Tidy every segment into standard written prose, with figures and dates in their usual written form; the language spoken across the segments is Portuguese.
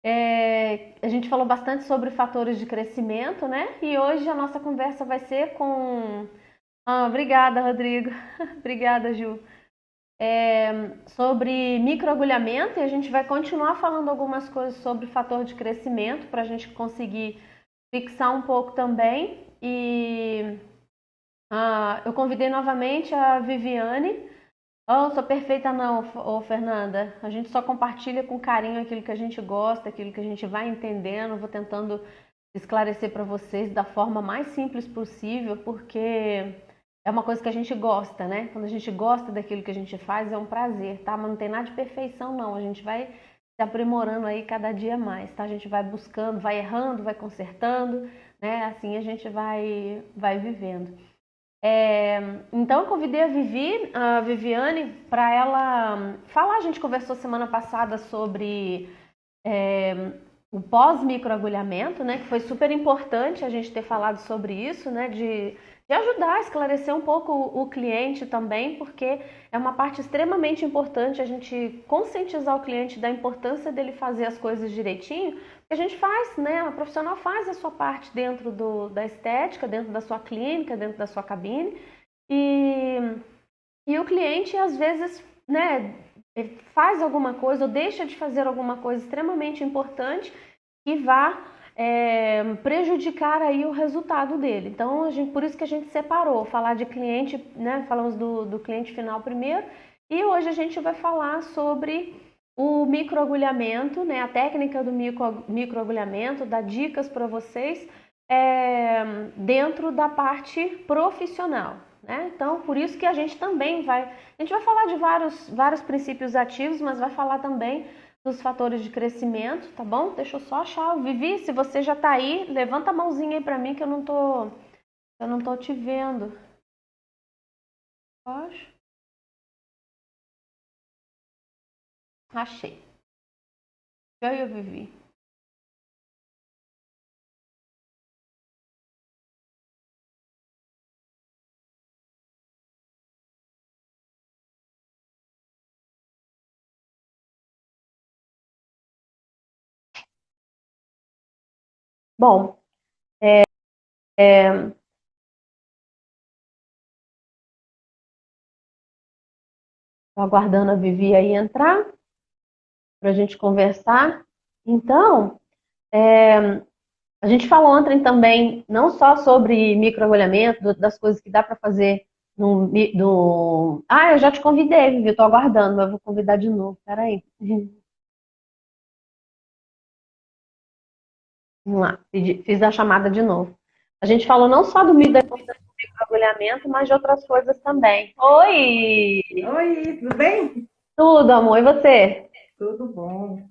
A gente falou bastante sobre fatores de crescimento, né? E hoje a nossa conversa vai ser com... obrigada, Rodrigo. Obrigada, Ju. Sobre microagulhamento, e a gente vai continuar falando algumas coisas sobre fator de crescimento para a gente conseguir fixar um pouco também. Eu convidei novamente a Viviane. Oh, sou perfeita não, Fernanda. A gente só compartilha com carinho aquilo que a gente gosta, aquilo que a gente vai entendendo. Vou tentando esclarecer para vocês da forma mais simples possível, porque é uma coisa que a gente gosta, né? Quando a gente gosta daquilo que a gente faz, é um prazer, tá? Mas não tem nada de perfeição, não. A gente vai se aprimorando aí cada dia mais, tá? A gente vai buscando, vai errando, vai consertando, né? Assim a gente vai vivendo. Então eu convidei a Viviane, para ela falar. A gente conversou semana passada sobre o pós-microagulhamento, né? Que foi super importante a gente ter falado sobre isso, né? De ajudar a esclarecer um pouco o cliente também, porque é uma parte extremamente importante a gente conscientizar o cliente da importância dele fazer as coisas direitinho. Que a gente faz, né? A profissional faz a sua parte dentro da estética, dentro da sua clínica, dentro da sua cabine. E, e o cliente, às vezes, né, ele faz alguma coisa ou deixa de fazer alguma coisa extremamente importante que vá prejudicar aí o resultado dele. Então, por isso que a gente separou, falar de cliente, né, falamos do cliente final primeiro, e hoje a gente vai falar sobre o microagulhamento, né, a técnica do microagulhamento, dar dicas para vocês dentro da parte profissional. Né? Então, por isso que a gente também a gente vai falar de vários princípios ativos, mas vai falar também dos fatores de crescimento, tá bom? Deixa eu só achar. Vivi, se você já tá aí, levanta a mãozinha aí pra mim que eu não tô te vendo. Acho. Achei. Eu Vivi. Bom, tô aguardando a Vivi aí entrar pra gente conversar. Então, a gente falou ontem também não só sobre microagulhamento, das coisas que dá para fazer no... Ah, eu já te convidei, Vivi, eu tô aguardando, mas eu vou convidar de novo. Peraí. Vamos lá, fiz a chamada de novo. A gente falou não só da importância do microagulhamento, mas de outras coisas também. Oi! Oi, tudo bem? Tudo, amor, e você? Tudo bom.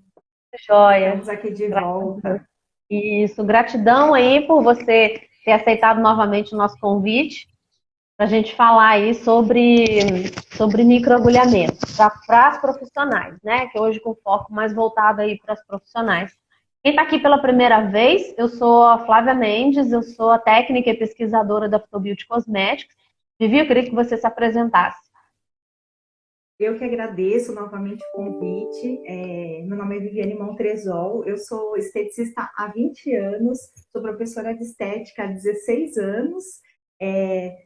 Joia. Estamos aqui de Graças a Deus. volta. Isso, gratidão aí por você ter aceitado novamente o nosso convite para a gente falar aí sobre microagulhamento para as profissionais, né? Que hoje com foco mais voltado aí para as profissionais. Quem está aqui pela primeira vez, eu sou a Flávia Mendes, eu sou a técnica e pesquisadora da Photobeauty Cosmetics. Vivi, eu queria que você se apresentasse. Eu que agradeço novamente o convite. Meu nome é Viviane Montresol, eu sou esteticista há 20 anos, sou professora de estética há 16 anos.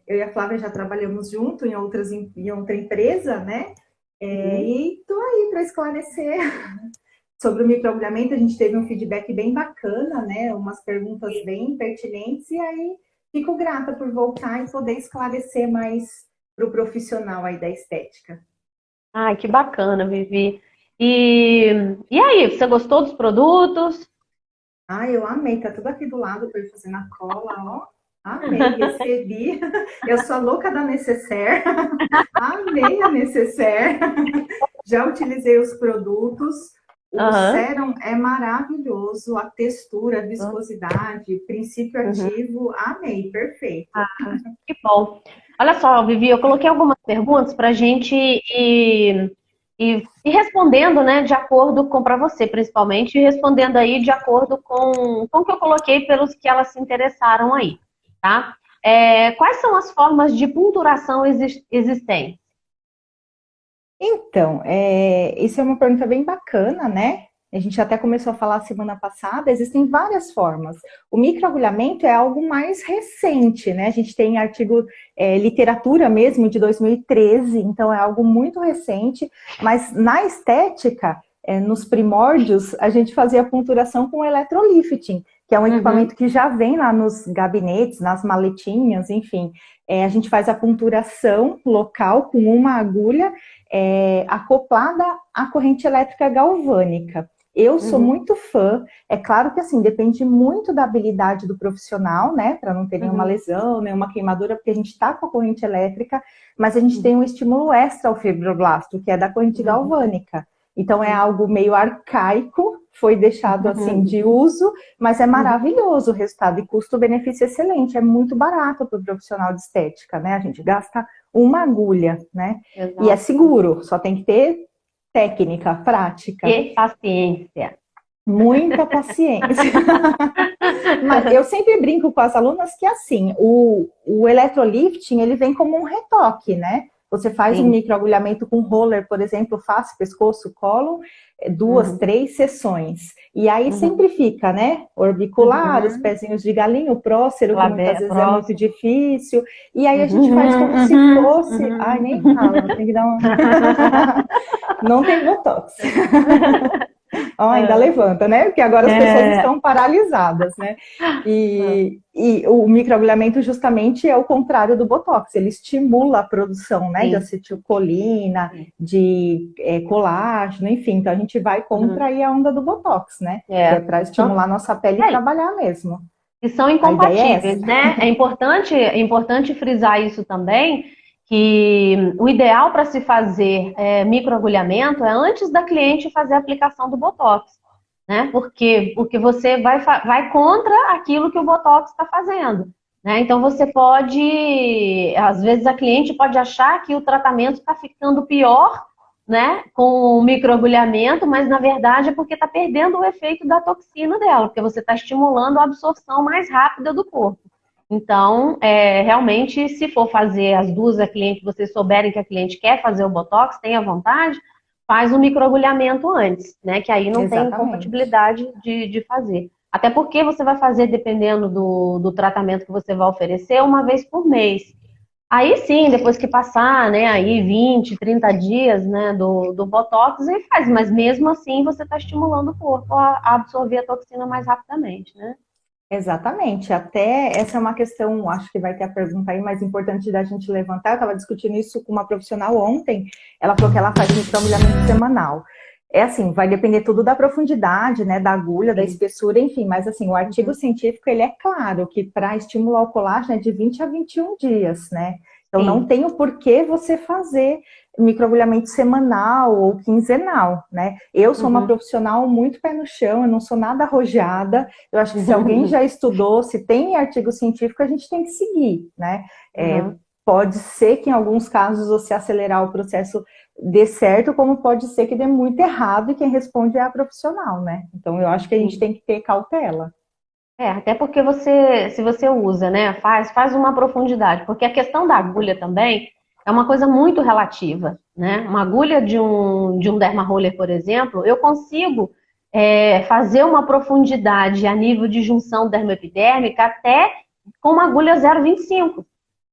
Eu e a Flávia já trabalhamos junto em outra empresa, né? Uhum. E estou aí para esclarecer sobre o microagulhamento. A gente teve um feedback bem bacana, né? Umas perguntas bem pertinentes, e aí fico grata por voltar e poder esclarecer mais para o profissional aí da estética. Ai, que bacana, Vivi. E, e aí, você gostou dos produtos? Ah, eu amei, tá tudo aqui do lado para eu fazer na cola, ó. Amei, recebi. Eu sou a louca da necessaire. Amei a necessaire. Já utilizei os produtos. O Aham. sérum é maravilhoso, a textura, a viscosidade, princípio Uhum. ativo, amei, perfeito. Que bom. Olha só, Vivi, eu coloquei algumas perguntas para a gente ir respondendo, né, de acordo com, para você, principalmente, e respondendo aí de acordo com o que eu coloquei pelos que elas se interessaram aí, tá? Quais são as formas de puncturação existentes? Então, isso é uma pergunta bem bacana, né? a gente até começou a falar semana passada, existem várias formas. O microagulhamento é algo mais recente, né? A gente tem artigo, literatura mesmo, de 2013, então é algo muito recente, mas na estética, nos primórdios, a gente fazia a punturação com electrolifting, que é um equipamento que já vem lá nos gabinetes, nas maletinhas, enfim. A gente faz a punturação local com uma agulha acoplada à corrente elétrica galvânica. Eu sou muito fã, é claro que assim, depende muito da habilidade do profissional, né, para não ter nenhuma lesão, nenhuma queimadura, porque a gente está com a corrente elétrica, mas a gente tem um estímulo extra ao fibroblasto, que é da corrente galvânica. Então é algo meio arcaico, foi deixado assim de uso, mas é maravilhoso o resultado e custo-benefício excelente, é muito barato para o profissional de estética, né? A gente gasta uma agulha, né? Exato. E é seguro, só tem que ter técnica, prática. E paciência. Muita paciência. Mas eu sempre brinco com as alunas que assim, o electrolifting, ele vem como um retoque, né? Você faz um microagulhamento com roller, por exemplo, face, pescoço, colo, 2, 3 sessões. E aí sempre fica, né? Orbicular, os pezinhos de galinha, o prócero, que muitas vezes é muito difícil. E aí a gente faz como se fosse... Ai, nem fala, tem que dar uma... Não tem botox. Ó, ainda levanta, né? Porque agora as pessoas estão paralisadas, né? E o microagulhamento justamente é o contrário do Botox. Ele estimula a produção, né? De acetilcolina, de colágeno, enfim. Então a gente vai contra aí a onda do Botox, né? Que é para estimular a nossa pele e trabalhar mesmo. E são incompatíveis, né? É importante frisar isso também, que o ideal para se fazer microagulhamento é antes da cliente fazer a aplicação do Botox, né? Porque você vai contra aquilo que o Botox está fazendo, né? Então você pode, às vezes a cliente pode achar que o tratamento está ficando pior, né, com o microagulhamento, mas na verdade é porque está perdendo o efeito da toxina dela, porque você está estimulando a absorção mais rápida do corpo. Então, realmente, se for fazer as duas a cliente, vocês souberem que a cliente quer fazer o Botox, tenha vontade, faz o microagulhamento antes, né? Que aí não tem incompatibilidade de fazer. Até porque você vai fazer, dependendo do tratamento que você vai oferecer, uma vez por mês. Aí sim, depois que passar, né, aí 20, 30 dias, né, do Botox, aí faz. Mas mesmo assim, você está estimulando o corpo a absorver a toxina mais rapidamente, né? Exatamente, até essa é uma questão, acho que vai ter a pergunta aí mais importante da gente levantar. Eu estava discutindo isso com uma profissional ontem, ela falou que ela faz microagulhamento semanal. É assim, vai depender tudo da profundidade, né, da agulha, da espessura, enfim, mas assim, o artigo científico, ele é claro que para estimular o colágeno é de 20 a 21 dias, né? Então não tem o porquê você fazer microagulhamento semanal ou quinzenal, né? Eu sou uma profissional muito pé no chão, eu não sou nada arrojada, eu acho que se alguém já estudou, se tem artigo científico, a gente tem que seguir, né? Pode ser que em alguns casos você acelerar o processo dê certo, como pode ser que dê muito errado e quem responde é a profissional, né? Então eu acho que a gente tem que ter cautela. Até porque se você usa, né, faz uma profundidade, porque a questão da agulha também é uma coisa muito relativa, né? Uma agulha de um dermaroller, por exemplo, eu consigo fazer uma profundidade a nível de junção dermoepidérmica até com uma agulha 0,25.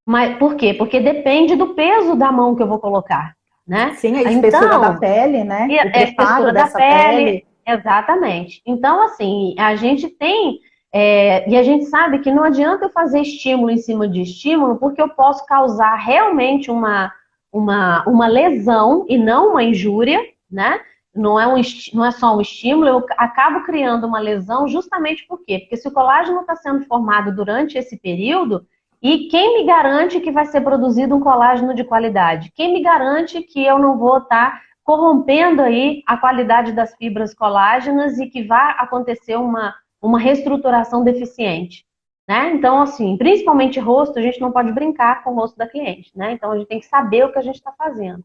Mas por quê? Porque depende do peso da mão que eu vou colocar, né? Sim, a espessura da pele, né? E a espessura da pele, exatamente. Então, assim, a gente tem... e a gente sabe que não adianta eu fazer estímulo em cima de estímulo, porque eu posso causar realmente uma lesão e não uma injúria, né? Não é só um estímulo, eu acabo criando uma lesão justamente por quê? Porque se o colágeno está sendo formado durante esse período, e quem me garante que vai ser produzido um colágeno de qualidade? Quem me garante que eu não vou estar corrompendo aí a qualidade das fibras colágenas e que vai acontecer uma reestruturação deficiente, né? Então, assim, principalmente rosto, a gente não pode brincar com o rosto da cliente, né? Então, a gente tem que saber o que a gente está fazendo.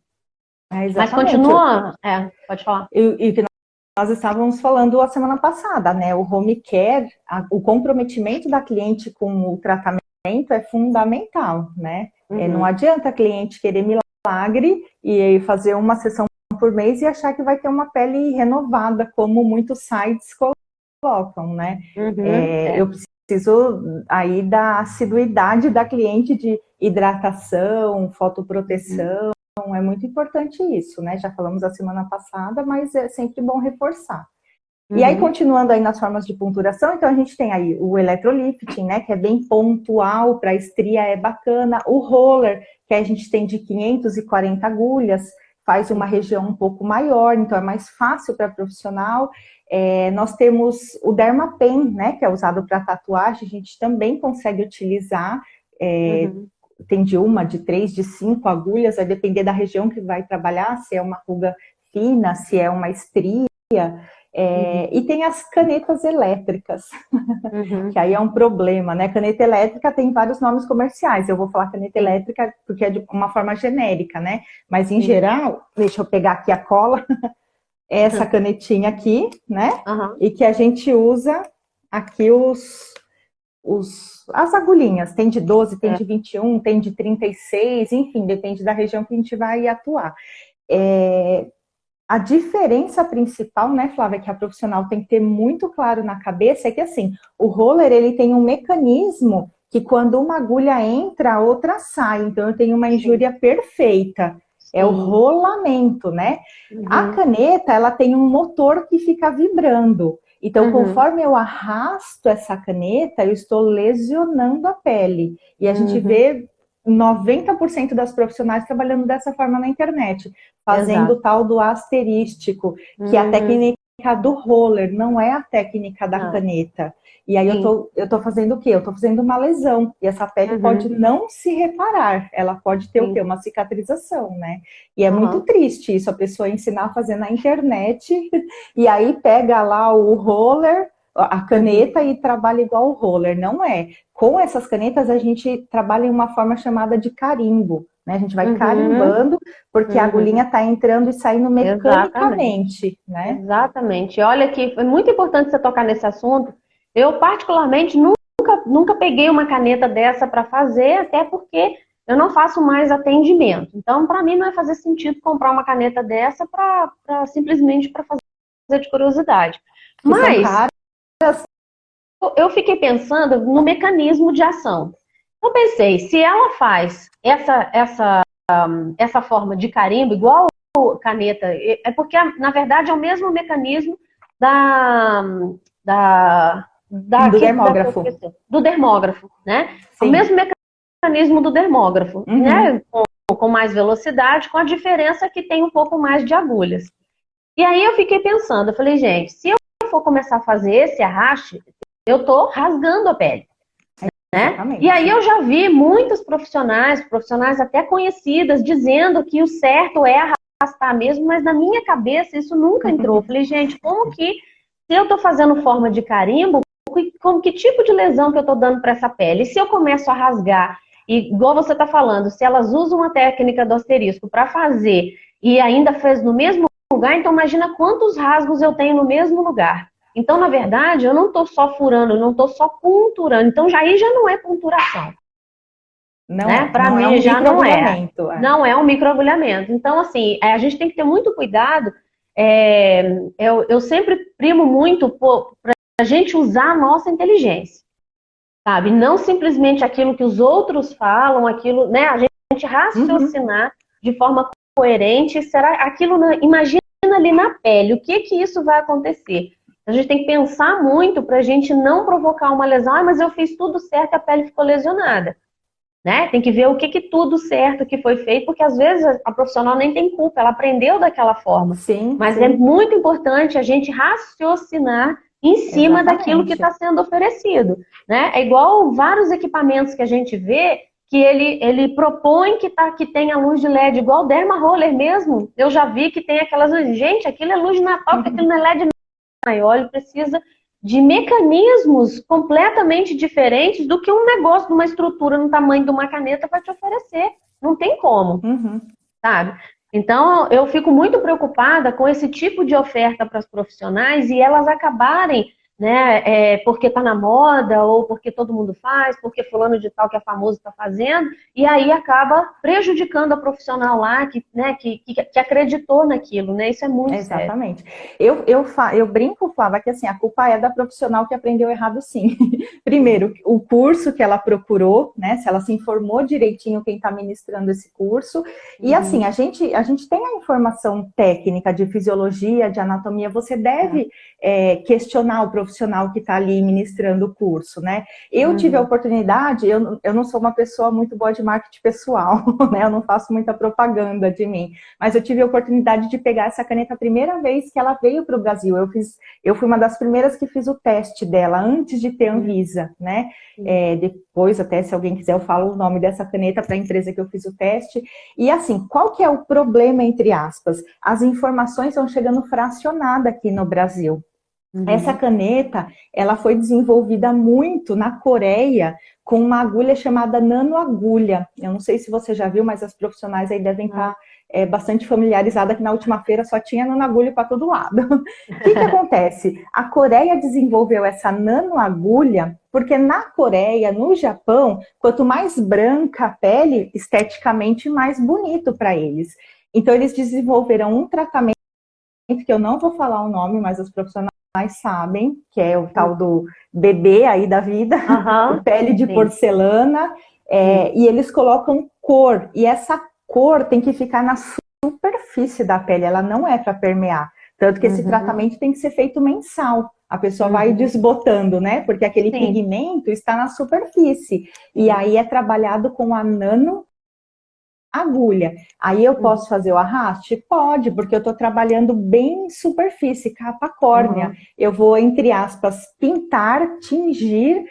Mas continua... pode falar. E que nós estávamos falando a semana passada, né? O home care, o comprometimento da cliente com o tratamento é fundamental, né? Não adianta a cliente querer milagre e fazer uma sessão por mês e achar que vai ter uma pele renovada, como muitos sites colocam, né? Eu preciso aí da assiduidade da cliente de hidratação, fotoproteção, é muito importante isso, né? Já falamos a semana passada, mas é sempre bom reforçar. E aí, continuando aí nas formas de punturação, então a gente tem aí o electrolifting, né, que é bem pontual, para estria é bacana. O roller, que a gente tem de 540 agulhas, faz uma região um pouco maior, então é mais fácil para profissional. Nós temos o Dermapen, né, que é usado para tatuagem, a gente também consegue utilizar. Tem de 1, de 3, de 5 agulhas, vai depender da região que vai trabalhar, se é uma ruga fina, se é uma estria. E tem as canetas elétricas, que aí é um problema, né? Caneta elétrica tem vários nomes comerciais. Eu vou falar caneta elétrica porque é de uma forma genérica, né? Mas em geral, deixa eu pegar aqui a cola, é essa canetinha aqui, né? E que a gente usa aqui as agulhinhas. Tem de 12, tem de 21, tem de 36, enfim, depende da região que a gente vai atuar. A diferença principal, né, Flávia, que a profissional tem que ter muito claro na cabeça é que, assim, o roller, ele tem um mecanismo que quando uma agulha entra, a outra sai. Então, eu tenho uma injúria perfeita. É o rolamento, né? A caneta, ela tem um motor que fica vibrando. Então, conforme eu arrasto essa caneta, eu estou lesionando a pele. E a gente vê 90% das profissionais trabalhando dessa forma na internet, fazendo o tal do asterístico, que é a técnica do roller, não é a técnica da caneta. E aí eu tô fazendo o quê? Eu tô fazendo uma lesão. E essa pele pode não se reparar. Ela pode ter o quê? Uma cicatrização, né? E é muito triste isso, a pessoa ensinar a fazer na internet, e aí pega lá o roller, a caneta e trabalha igual o roller. Não é. Com essas canetas, a gente trabalha em uma forma chamada de carimbo, né? A gente vai carimbando, porque a agulhinha está entrando e saindo mecanicamente, né? Exatamente. Olha que é muito importante você tocar nesse assunto. Eu, particularmente, nunca peguei uma caneta dessa para fazer, até porque eu não faço mais atendimento. Então, para mim, não é fazer sentido comprar uma caneta dessa simplesmente para fazer de curiosidade. Mas eu fiquei pensando no mecanismo de ação. Eu pensei, se ela faz essa forma de carimbo, igual caneta, é porque, na verdade, é o mesmo mecanismo do dermógrafo. Do dermógrafo, né? Sim. O mesmo mecanismo do dermógrafo, né? Com mais velocidade, com a diferença que tem um pouco mais de agulhas. E aí eu fiquei pensando, eu falei, gente, se eu for começar a fazer esse arraste, eu tô rasgando a pele. Né? E aí eu já vi muitos profissionais até conhecidas, dizendo que o certo é arrastar mesmo, mas na minha cabeça isso nunca entrou. Eu falei, gente, como que, se eu tô fazendo forma de carimbo, que tipo de lesão que eu tô dando para essa pele? E se eu começo a rasgar, igual você tá falando, se elas usam a técnica do asterisco para fazer e ainda fez no mesmo lugar, então imagina quantos rasgos eu tenho no mesmo lugar. Então, na verdade, eu não estou só furando, eu não estou só punturando. Então, aí já não é punturação. Não, né? Para mim, é um já não é. Não é um microagulhamento. Então, assim, a gente tem que ter muito cuidado. Eu sempre primo muito para a gente usar a nossa inteligência, sabe? Não simplesmente aquilo que os outros falam, aquilo, né? A gente raciocinar de forma coerente. Será aquilo? Imagina ali na pele, o que isso vai acontecer? A gente tem que pensar muito para a gente não provocar uma lesão. Mas eu fiz tudo certo e a pele ficou lesionada. Né? Tem que ver o que tudo certo que foi feito, porque às vezes a profissional nem tem culpa, ela aprendeu daquela forma. Sim, mas sim. É muito importante a gente raciocinar em cima daquilo que está sendo oferecido. Né? É igual vários equipamentos que a gente vê que ele propõe que tenha luz de LED, igual o Derma Roller mesmo. Eu já vi que tem aquelas luzes. Gente, aquilo é luz de Natal, porque aquilo não é LED maior, ele precisa de mecanismos completamente diferentes do que um negócio de uma estrutura no tamanho de uma caneta vai te oferecer. Não tem como, sabe? Então, eu fico muito preocupada com esse tipo de oferta para as profissionais e elas acabarem né? Porque tá na moda, ou porque todo mundo faz, porque fulano de tal que é famoso está fazendo, e aí acaba prejudicando a profissional lá que, né, que acreditou naquilo, né? Isso é muito sério. Exatamente. Eu brinco, Flávia, que assim, a culpa é da profissional que aprendeu errado, sim. Primeiro, o curso que ela procurou, né? Se ela se informou direitinho quem está ministrando esse curso. E assim, Uhum. a gente tem a informação técnica de fisiologia, de anatomia, você É. deve questionar o profissional que está ali ministrando o curso, né? Eu tive a Uhum. oportunidade, eu não sou uma pessoa muito boa de marketing pessoal, né? Eu não faço muita propaganda de mim. Mas eu tive a oportunidade de pegar essa caneta a primeira vez que ela veio para o Brasil. Eu fui uma das primeiras que fiz o teste dela, antes de ter Anvisa, né? Depois, até se alguém quiser, eu falo o nome dessa caneta para a empresa que eu fiz o teste. E assim, qual que é o problema, entre aspas? As informações estão chegando fracionadas aqui no Brasil. Essa Uhum. caneta, ela foi desenvolvida muito na Coreia com uma agulha chamada nanoagulha. Eu não sei se você já viu, mas as profissionais aí devem estar bastante familiarizadas que na última feira só tinha nanoagulha para todo lado. O que acontece? A Coreia desenvolveu essa nanoagulha porque na Coreia, no Japão, quanto mais branca a pele, esteticamente mais bonito para eles. Então eles desenvolveram um tratamento que eu não vou falar o nome, mas os profissionais sabem, que é o tal do bebê aí da vida, o Aham, pele de sim. porcelana, Sim. e eles colocam cor, e essa cor tem que ficar na superfície da pele, ela não é para permear. Tanto que esse Uhum. tratamento tem que ser feito mensal. A pessoa vai Uhum. desbotando, né? Porque aquele Sim, pigmento está na superfície. E sim. aí é trabalhado com a nano agulha. Aí eu Uhum. posso fazer o arraste? Pode, porque eu estou trabalhando bem em superfície, capa córnea. Uhum. Eu vou, entre aspas, pintar, tingir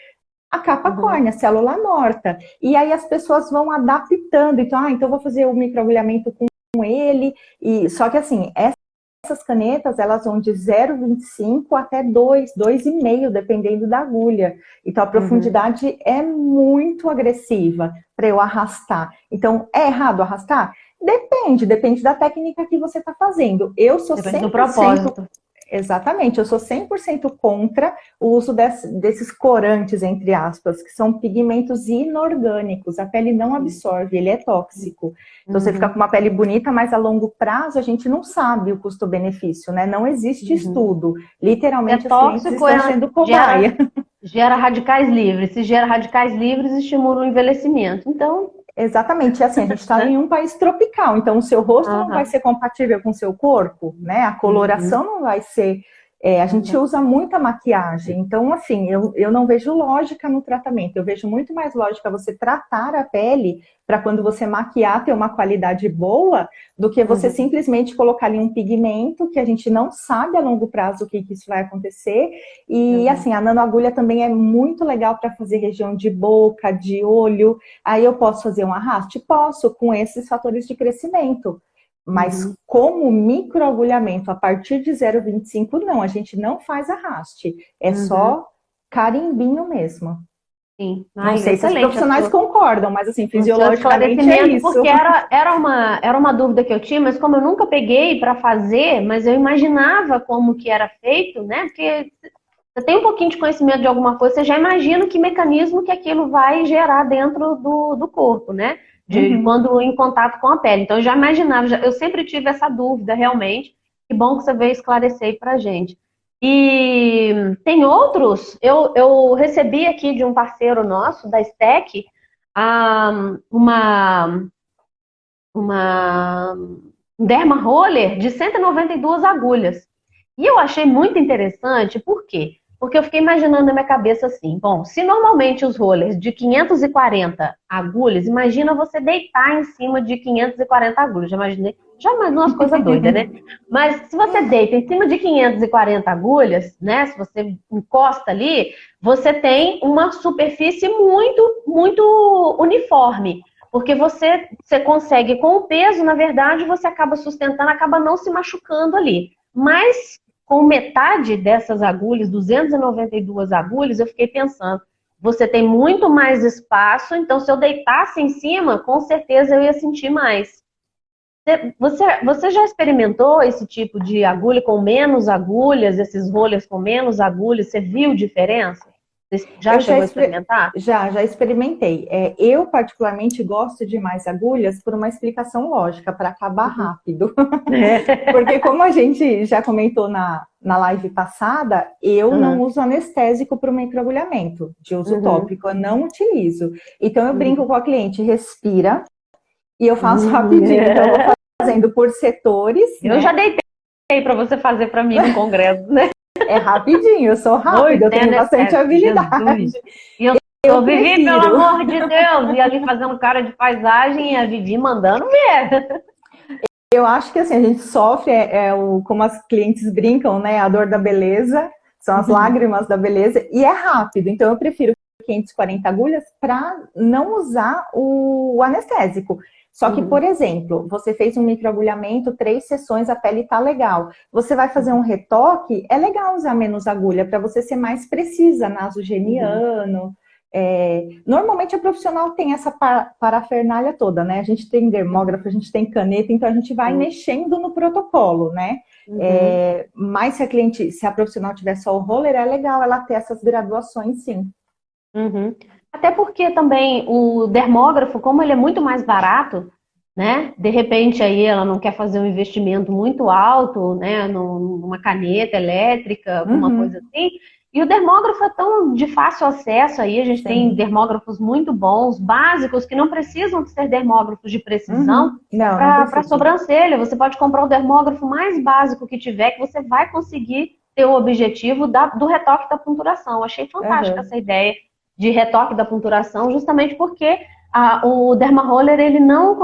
a capa Uhum. córnea, célula morta. E aí as pessoas vão adaptando. Então, então eu vou fazer o microagulhamento com ele. E só que assim, essas canetas, elas vão de 0,25 até 2, 2,5, dependendo da agulha. Então, a Uhum. profundidade é muito agressiva para eu arrastar. Então, é errado arrastar? Depende da técnica que você está fazendo. Eu sou Depende do 100%. propósito. Exatamente, eu sou 100% contra o uso desses corantes, entre aspas, que são pigmentos inorgânicos. A pele não Sim. absorve, ele é tóxico. Então você fica com Uhum. uma pele bonita, mas a longo prazo a gente não sabe o custo-benefício, né? Não existe Uhum. estudo. Se é Literalmente os clientes tóxico, estão sendo gera, cobaia. gera radicais livres. Se gera radicais livres, estimula o envelhecimento. Então, Exatamente, assim, a gente está né? em um país tropical, então o seu rosto não vai Aham. ser compatível com o seu corpo, né? A coloração Uhum. não vai ser. A gente Uhum. usa muita maquiagem, então, assim, eu não vejo lógica no tratamento, eu vejo muito mais lógica você tratar a pele para quando você maquiar ter uma qualidade boa, do que você Uhum. simplesmente colocar ali um pigmento que a gente não sabe a longo prazo o que isso vai acontecer. E, Uhum. assim, a nanoagulha também é muito legal para fazer região de boca, de olho. Aí eu posso fazer um arraste? Posso, com esses fatores de crescimento. Mas Uhum. como microagulhamento a partir de 0,25, não, a gente não faz arraste. É Uhum. só carimbinho mesmo. Sim. Não Ai, sei se os excelente profissionais concordam, mas assim, o seu fisiologicamente é esclarecimento, isso. porque era uma dúvida que eu tinha, mas como eu nunca peguei para fazer, mas eu imaginava como que era feito, né? Porque você tem um pouquinho de conhecimento de alguma coisa, você já imagina que mecanismo que aquilo vai gerar dentro do corpo, né? De Uhum. quando em contato com a pele. Então eu já imaginava, eu sempre tive essa dúvida, realmente. Que bom que você veio esclarecer aí pra gente. E tem outros, eu recebi aqui de um parceiro nosso, da Stack, ah, uma um derma roller de 192 agulhas. E eu achei muito interessante, por quê? Porque eu fiquei imaginando na minha cabeça assim, bom, se normalmente os rollers de 540 agulhas, imagina você deitar em cima de 540 agulhas, já imaginou umas coisas doidas, né? Mas se você deita em cima de 540 agulhas, né, se você encosta ali, você tem uma superfície muito uniforme. Porque você consegue, com o peso, na verdade, você acaba sustentando, acaba não se machucando ali. Mas com metade dessas agulhas, 292 agulhas, eu fiquei pensando, você tem muito mais espaço, então se eu deitasse em cima, com certeza eu ia sentir mais. Você já experimentou esse tipo de agulha com menos agulhas, esses rollers com menos agulhas? Você viu diferença? Você já Eu chegou a experimentar? já experimentei. Eu particularmente gosto de mais agulhas por uma explicação lógica, para acabar Uhum. rápido. É. Porque como a gente já comentou na live passada, eu não Uhum. uso anestésico para o microagulhamento, de uso Uhum. tópico, eu não utilizo. Então eu brinco Uhum. com a cliente, respira, e eu faço Uhum. rapidinho. Então eu vou fazendo por setores, Eu já né? deitei para você fazer para mim no congresso, né? É rapidinho, eu sou Oi, rápida, eu sem tenho bastante anestésico, habilidade. Jesus. E eu Eu Vivi, pelo prefiro. amor de Deus, e ali fazendo cara de paisagem e a Vivi mandando ver. Eu acho que assim, a gente sofre, como as clientes brincam, né? A dor da beleza, são as lágrimas da beleza, e é rápido. Então eu prefiro 540 agulhas para não usar o anestésico. Só que, por exemplo, você fez um microagulhamento, 3 sessões, a pele tá legal. Você vai fazer um retoque, é legal usar menos agulha para você ser mais precisa, nasogeniano. Normalmente a profissional tem essa parafernália toda, né? A gente tem dermógrafo, a gente tem caneta, então a gente vai mexendo no protocolo, né? Uhum. Mas se a profissional tiver só o roller, é legal ela ter essas graduações, sim. Uhum. Até porque também o dermógrafo, como ele é muito mais barato, né? De repente aí ela não quer fazer um investimento muito alto, né? Numa caneta elétrica, alguma coisa Uhum, assim. E o dermógrafo é tão de fácil acesso aí, a gente tem sim. dermógrafos muito bons, básicos, que não precisam ser dermógrafos de precisão Uhum. Não, não para precisa. sobrancelha. Você pode comprar o dermógrafo mais básico que tiver, que você vai conseguir ter o objetivo do retoque da punturação. Achei fantástica Uhum. essa ideia de retoque da punturação, justamente porque o dermaroller ele não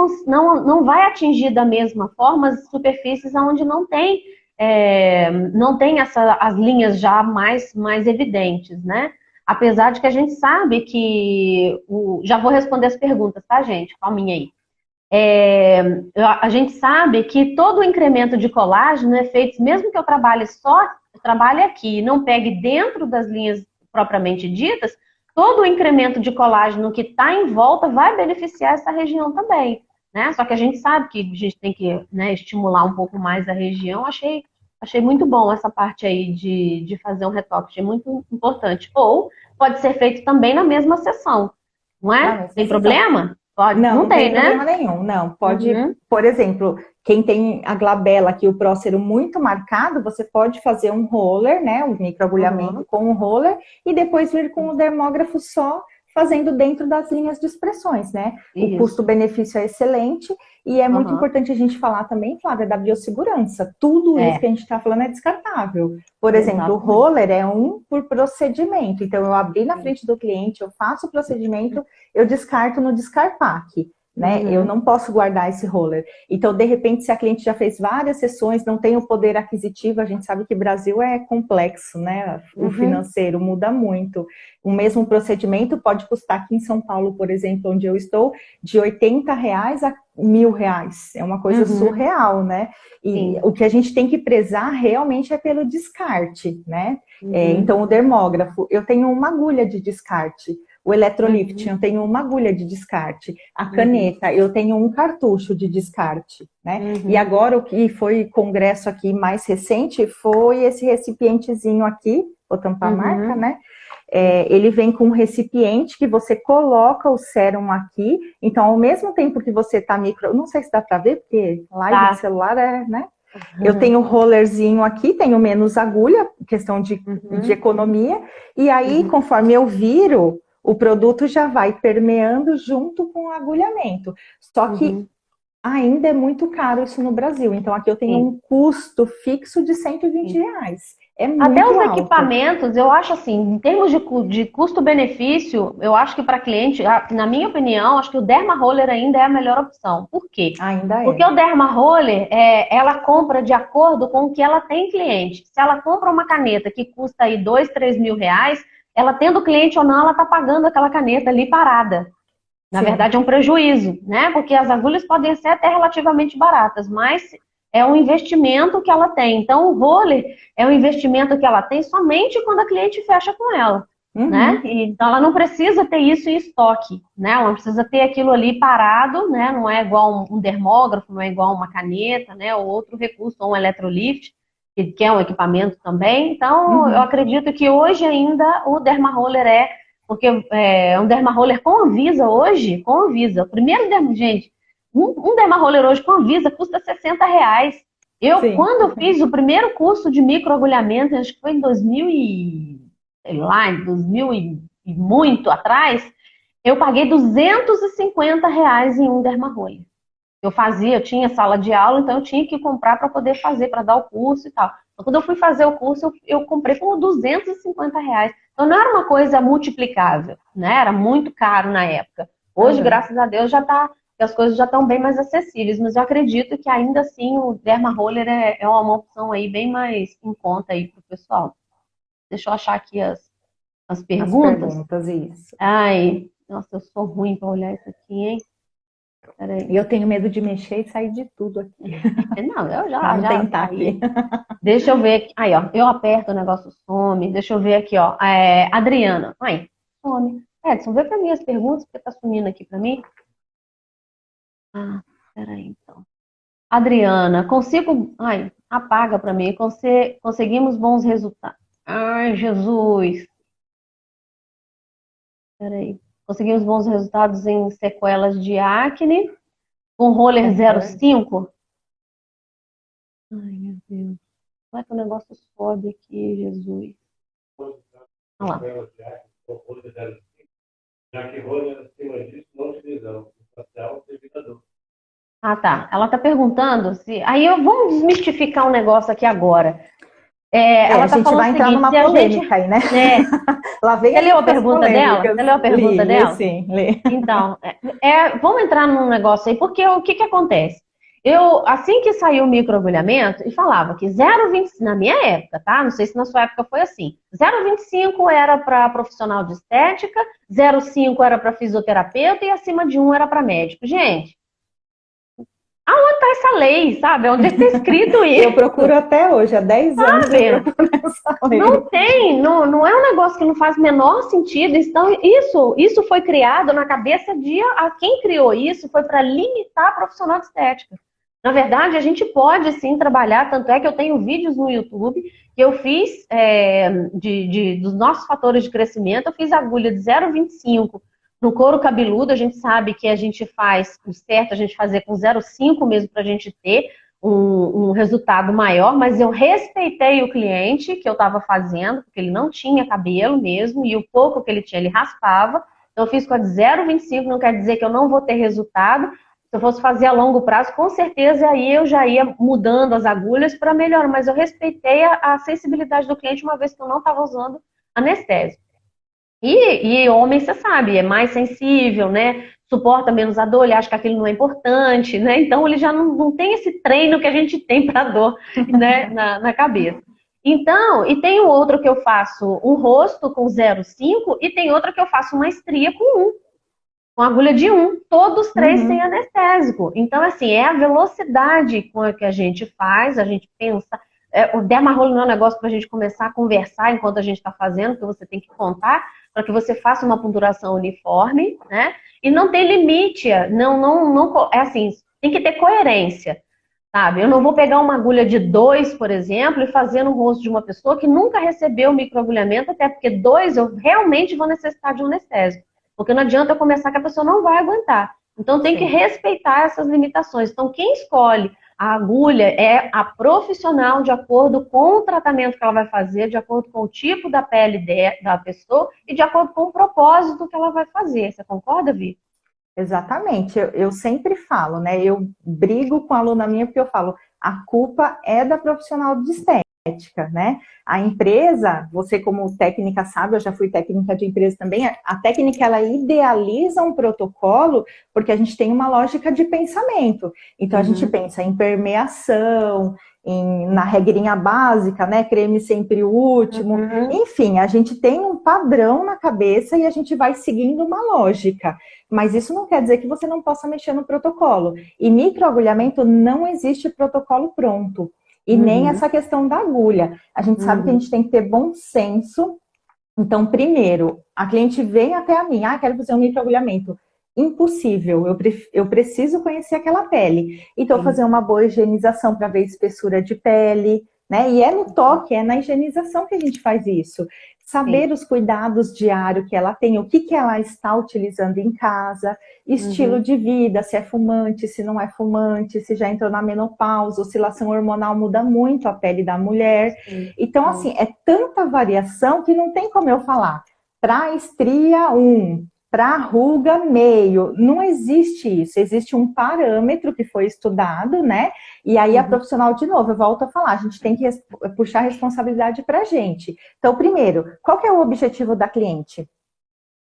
vai atingir da mesma forma as superfícies onde não tem as linhas já mais evidentes, né? Apesar de que a gente sabe que já vou responder as perguntas, tá, gente? Calminha aí. A gente sabe que todo o incremento de colágeno é feito, mesmo que eu trabalhe aqui, não pegue dentro das linhas propriamente ditas, todo o incremento de colágeno que está em volta vai beneficiar essa região também, né? Só que a gente sabe que a gente tem que, né, estimular um pouco mais a região. Achei muito bom essa parte aí de fazer um retoque, achei muito importante. Ou pode ser feito também na mesma sessão, não Na é? mesma Tem sessão. problema? Pode? Não, Não não tem tem, problema né? nenhum. Não, pode, Uhum, por exemplo, quem tem a glabela aqui, o prócero muito marcado, você pode fazer um roller, né? Um microagulhamento uhum, com um roller e depois vir com o dermógrafo só fazendo dentro das linhas de expressões, né? O isso. custo-benefício é excelente e é muito Uhum, importante a gente falar também, Flávia, da biossegurança. Tudo isso que a é, gente está falando é descartável. Por exemplo, o exatamente. roller é um por procedimento. Então, eu abri na frente do cliente, eu faço o procedimento, eu descarto no Descarpac, né? Eu Uhum, não posso guardar esse roller. Então, de repente, se a cliente já fez várias sessões, não tem o poder aquisitivo, a gente sabe que o Brasil é complexo, né? O uhum, financeiro muda muito. O mesmo procedimento pode custar aqui em São Paulo, por exemplo, onde eu estou, de R$ 80 a R$ 1.000. É uma coisa uhum, surreal, né? E sim. o que a gente tem que prezar realmente é pelo descarte, né? Uhum, Então, o dermógrafo, eu tenho uma agulha de descarte. O eletrolifting, uhum, eu tenho uma agulha de descarte. A uhum, caneta, eu tenho um cartucho de descarte, né? E uhum, agora o que foi congresso aqui mais recente foi esse recipientezinho aqui, vou tampar a marca, uhum, né? Ele vem com um recipiente que você coloca o sérum aqui. Então, ao mesmo tempo que você está não sei se dá para ver, porque live de tá. celular né? Eu Uhum, tenho o rollerzinho aqui, tenho menos agulha, questão de uhum, economia. E aí, uhum, conforme eu viro, o produto já vai permeando junto com o agulhamento. Só que uhum, ainda é muito caro isso no Brasil. Então, aqui eu tenho sim, um custo fixo de R$ 120. sim. É Até muito os alto. equipamentos, eu acho assim, em termos de custo-benefício, eu acho que para cliente, na minha opinião, acho que o Derma Roller ainda é a melhor opção. Por quê? Ainda Porque é. o Derma Roller, ela compra de acordo com o que ela tem cliente. Se ela compra uma caneta que custa aí 2, 3 mil reais, ela tendo cliente ou não, ela está pagando aquela caneta ali parada. Na Sim. verdade, é um prejuízo, né? Porque as agulhas podem ser até relativamente baratas, mas é um investimento que ela tem. Então, o roller é um investimento que ela tem somente quando a cliente fecha com ela. né? Então ela não precisa ter isso em estoque, né? Ela não precisa ter aquilo ali parado, né? Não é igual um dermógrafo, não é igual uma caneta, né? Ou outro recurso, ou um eletrolift, que é um equipamento também. Então, eu acredito que hoje ainda o Dermaroller porque é um Dermaroller com Anvisa hoje, com Anvisa. O primeiro gente, um Dermaroller hoje com Anvisa custa R$60. Quando eu fiz o primeiro curso de microagulhamento, acho que foi em 2000 sei lá, em 2000 e muito atrás, eu paguei R$250 em um Dermaroller. Eu tinha sala de aula, então eu tinha que comprar para poder fazer, para dar o curso e tal. Então, quando eu fui fazer o curso, eu comprei por R$250. Então, não era uma coisa multiplicável, né? Era muito caro na época. Hoje, graças a Deus, as coisas já estão bem mais acessíveis, mas eu acredito que ainda assim o Dermaroller é uma opção aí bem mais em conta aí para o pessoal. Deixa eu achar aqui as perguntas. As perguntas, isso. Ai, nossa, eu sou ruim para olhar isso aqui, hein? E eu tenho medo de mexer e sair de tudo aqui. Não, eu já Vamos tentar aqui. Deixa eu ver aqui. Aí, ó, eu aperto o negócio, some. Deixa eu ver aqui, ó. Adriana. Aí, some. Edson, vê pra mim as perguntas, porque tá sumindo aqui pra mim. Peraí, então. Adriana, apaga pra mim. Conseguimos bons resultados. Ai, Jesus. Peraí. Conseguimos bons resultados em sequelas de acne com roller 0,5. Ai, meu Deus. Como é que o negócio sobe aqui, Jesus? Olha lá. Já que roller acima disso, não utilizamos. Facial evitador. Ah, tá. Ela tá perguntando se... vamos desmistificar um negócio aqui agora. Ela tá falando vai entrar numa polêmica aí, né? Lá vem Você leu a pergunta dela? Você leu a pergunta dela? Sim, li. Então, vamos entrar num negócio aí, porque o que acontece? Eu, assim que saiu o microagulhamento, e falava que 0,25, na minha época, tá? Não sei se na sua época foi assim. 0,25 era para profissional de estética, 0,5 era para fisioterapeuta e acima de 1 era para médico. Gente, aonde está essa lei, sabe? Onde está escrito isso? Eu procuro até hoje, há 10 anos eu procuro essa lei. Não tem, não é um negócio que não faz o menor sentido. Então, isso foi criado na cabeça quem criou isso foi para limitar a profissional de estética. Na verdade, a gente pode sim trabalhar, tanto é que eu tenho vídeos no YouTube que eu fiz dos nossos fatores de crescimento, eu fiz agulha de 0,25 no couro cabeludo. A gente sabe que a gente faz o certo, a gente fazer com 0,5 mesmo para a gente ter um resultado maior, mas eu respeitei o cliente que eu estava fazendo, porque ele não tinha cabelo mesmo, e o pouco que ele tinha, ele raspava. Então eu fiz com a de 0,25, não quer dizer que eu não vou ter resultado. Se eu fosse fazer a longo prazo, com certeza aí eu já ia mudando as agulhas para melhorar, mas eu respeitei a sensibilidade do cliente, uma vez que eu não estava usando anestésico. E homem, você sabe, é mais sensível, né? Suporta menos a dor, ele acha que aquilo não é importante, né? Então ele já não tem esse treino que a gente tem para dor, né? na cabeça. Então, e tem outro que eu faço um rosto com 0,5 e tem outra que eu faço uma estria com agulha de 1, todos 3 sem anestésico. Então, assim, é a velocidade com a que a gente faz, a gente pensa. O Dermaroller não é um negócio para a gente começar a conversar enquanto a gente está fazendo, que você tem que contar para que você faça uma ponduração uniforme, né? E não tem limite, é assim, tem que ter coerência, sabe? Eu não vou pegar uma agulha de 2, por exemplo, e fazer no rosto de uma pessoa que nunca recebeu microagulhamento, até porque 2 eu realmente vou necessitar de um anestésico. Porque não adianta eu começar que a pessoa não vai aguentar. Então tem que respeitar essas limitações. Então quem escolhe a agulha é a profissional de acordo com o tratamento que ela vai fazer, de acordo com o tipo da pele da pessoa e de acordo com o propósito que ela vai fazer. Você concorda, Vi? Exatamente. Eu sempre falo, né? Eu brigo com a aluna minha porque eu falo, a culpa é da profissional de estética, né? A empresa, você como técnica sabe, eu já fui técnica de empresa também, a técnica ela idealiza um protocolo porque a gente tem uma lógica de pensamento. Então a gente pensa em permeação, na regrinha básica, né? Creme sempre o último. Enfim, a gente tem um padrão na cabeça e a gente vai seguindo uma lógica. Mas isso não quer dizer que você não possa mexer no protocolo. E microagulhamento não existe protocolo pronto. E nem essa questão da agulha. A gente sabe que a gente tem que ter bom senso Então, primeiro, a cliente vem até a mim, quero fazer um microagulhamento. Impossível, eu preciso conhecer aquela pele. Então, Sim, fazer uma boa higienização para ver espessura de pele, né? E é no toque, é na higienização que a gente faz isso. sim. Saber os cuidados diários que ela tem, o que, que ela está utilizando em casa, estilo Uhum, de vida, se é fumante, se não é fumante, se já entrou na menopausa, oscilação hormonal muda muito a pele da mulher. sim, Então, assim, sim. é tanta variação que não tem como eu falar. Para estria, para ruga, meio. Não existe isso. Existe um parâmetro que foi estudado, né? E aí a Uhum, profissional, de novo, eu volto a falar, a gente tem que puxar a responsabilidade para a gente. Então, primeiro, qual que é o objetivo da cliente?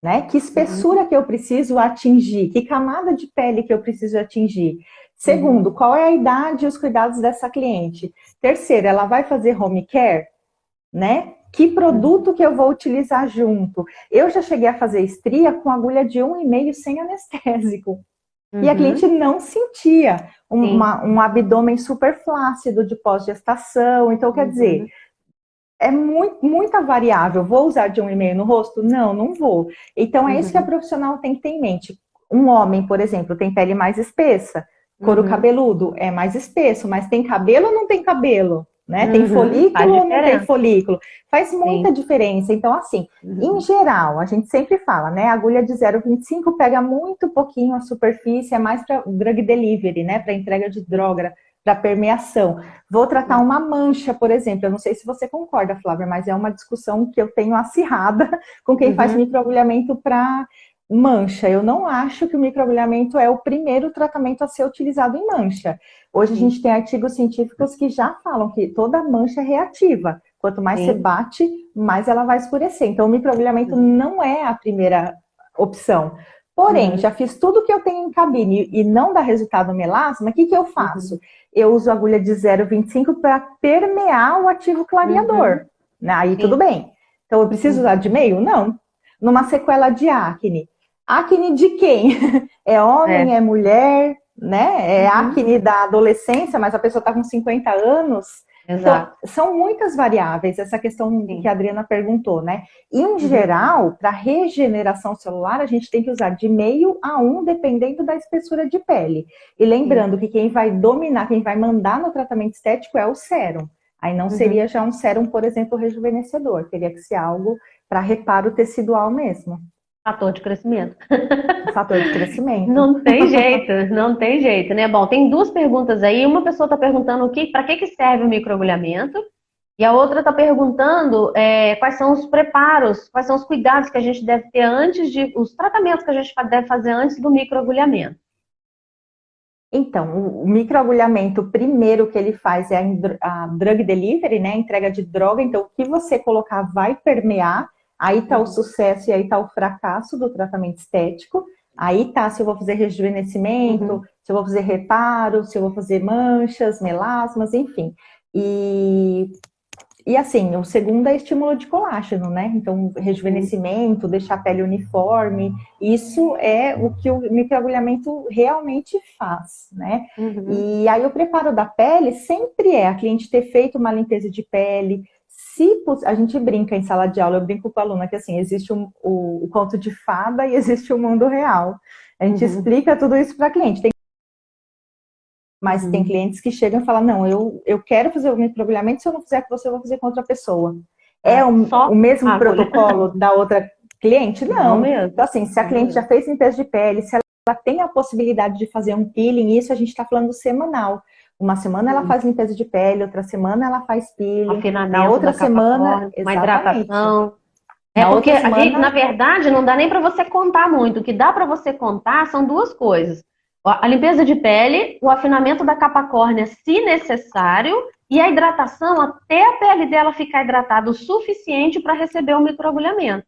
Né? Que uhum, espessura que eu preciso atingir? Que camada de pele que eu preciso atingir? uhum, Segundo, qual é a idade e os cuidados dessa cliente? Terceiro, ela vai fazer home care? Né? Que uhum, produto que eu vou utilizar junto? Eu já cheguei a fazer estria com agulha de 1,5 sem anestésico. E a cliente uhum, não sentia sim, um abdômen super flácido de pós-gestação. Então, quer dizer, uhum, é muita variável. Vou usar de 1,5 no rosto? Não, não vou. Então, é isso que a uhum, profissional tem que ter em mente. Um homem, por exemplo, tem pele mais espessa, couro uhum, cabeludo é mais espesso, mas tem cabelo ou não tem cabelo? Né? Tem faz folículo ou não tem diferença. folículo? Faz muita Sim. diferença. Então, assim, em Uhum, geral, a gente sempre fala, né? A agulha de 0,25 pega muito pouquinho a superfície, é mais para drug delivery, né? Para entrega de droga, para permeação. Vou tratar uhum, uma mancha, por exemplo. Eu não sei se você concorda, Flávia, mas é uma discussão que eu tenho acirrada com quem faz uhum, microagulhamento para mancha. Eu não acho que o microagulhamento é o primeiro tratamento a ser utilizado em mancha. Hoje a sim, gente tem artigos científicos que já falam que toda mancha é reativa. Quanto mais você sim. bate, mais ela vai escurecer. Então, o microagulhamento Uhum, não é a primeira opção. Porém, uhum, já fiz tudo que eu tenho em cabine e não dá resultado no melasma, o que, que eu faço? uhum, Eu uso agulha de 0,25 para permear o ativo clareador. uhum, Né? Aí tudo sim. bem. Então, eu preciso usar Uhum, de meio? Não. Numa sequela de acne. Acne de quem? É homem, é. é mulher, né? É Uhum, acne da adolescência, mas a pessoa está com 50 anos. Então, exato. são muitas variáveis, essa questão que Sim. a Adriana perguntou, né? Em Uhum, geral, para regeneração celular, a gente tem que usar de meio a dependendo da espessura de pele. E sim. lembrando que quem vai dominar, quem vai mandar no tratamento estético é o sérum. Aí não Uhum. seria já um sérum, por exemplo, rejuvenescedor, teria que ser algo para reparo tecidual mesmo, Fator de crescimento. um fator de crescimento. Não tem jeito, não tem jeito, né? Bom, tem duas perguntas aí. Uma pessoa está perguntando para que serve o microagulhamento, e a outra está perguntando quais são os preparos, quais são os cuidados que a gente deve ter antes os tratamentos que a gente deve fazer antes do microagulhamento. Então, o microagulhamento, o primeiro que ele faz é a drug delivery, né? A entrega de droga. Então, o que você colocar vai permear. Aí está o Uhum, sucesso e aí está o fracasso do tratamento estético. Aí tá se eu vou fazer rejuvenescimento, uhum, se eu vou fazer reparo, se eu vou fazer manchas, melasmas, enfim. E assim, o segundo é estímulo de colágeno, né? Então, sim, rejuvenescimento, deixar a pele uniforme, isso é o que o microagulhamento realmente faz, né? uhum, E aí o preparo da pele sempre é a cliente ter feito uma limpeza de pele. Se a gente brinca em sala de aula, eu brinco com a aluna que assim, existe o conto de fada e existe o mundo real. A gente uhum, explica tudo isso para a cliente. Mas tem uhum. clientes que chegam e falam, não, eu quero fazer o microagulhamento, se eu não fizer com você, eu vou fazer com outra pessoa. É Ah, o só a mesmo agulha? protocolo da outra cliente? Não Não. Então, mesmo, assim, se a não cliente já mesmo. fez limpeza de pele, se ela tem a possibilidade de fazer um peeling, isso a gente está falando semanal. Uma semana ela Sim. faz limpeza de pele, outra semana ela faz Um peeling, na afinamento outra da capa semana, córnea, uma exatamente. hidratação. É Na porque outra a gente, na semana, verdade, não dá nem para você contar muito. O que dá para você contar são duas coisas: a limpeza de pele, o afinamento da capa córnea, se necessário, e a hidratação até a pele dela ficar hidratada o suficiente para receber o microagulhamento,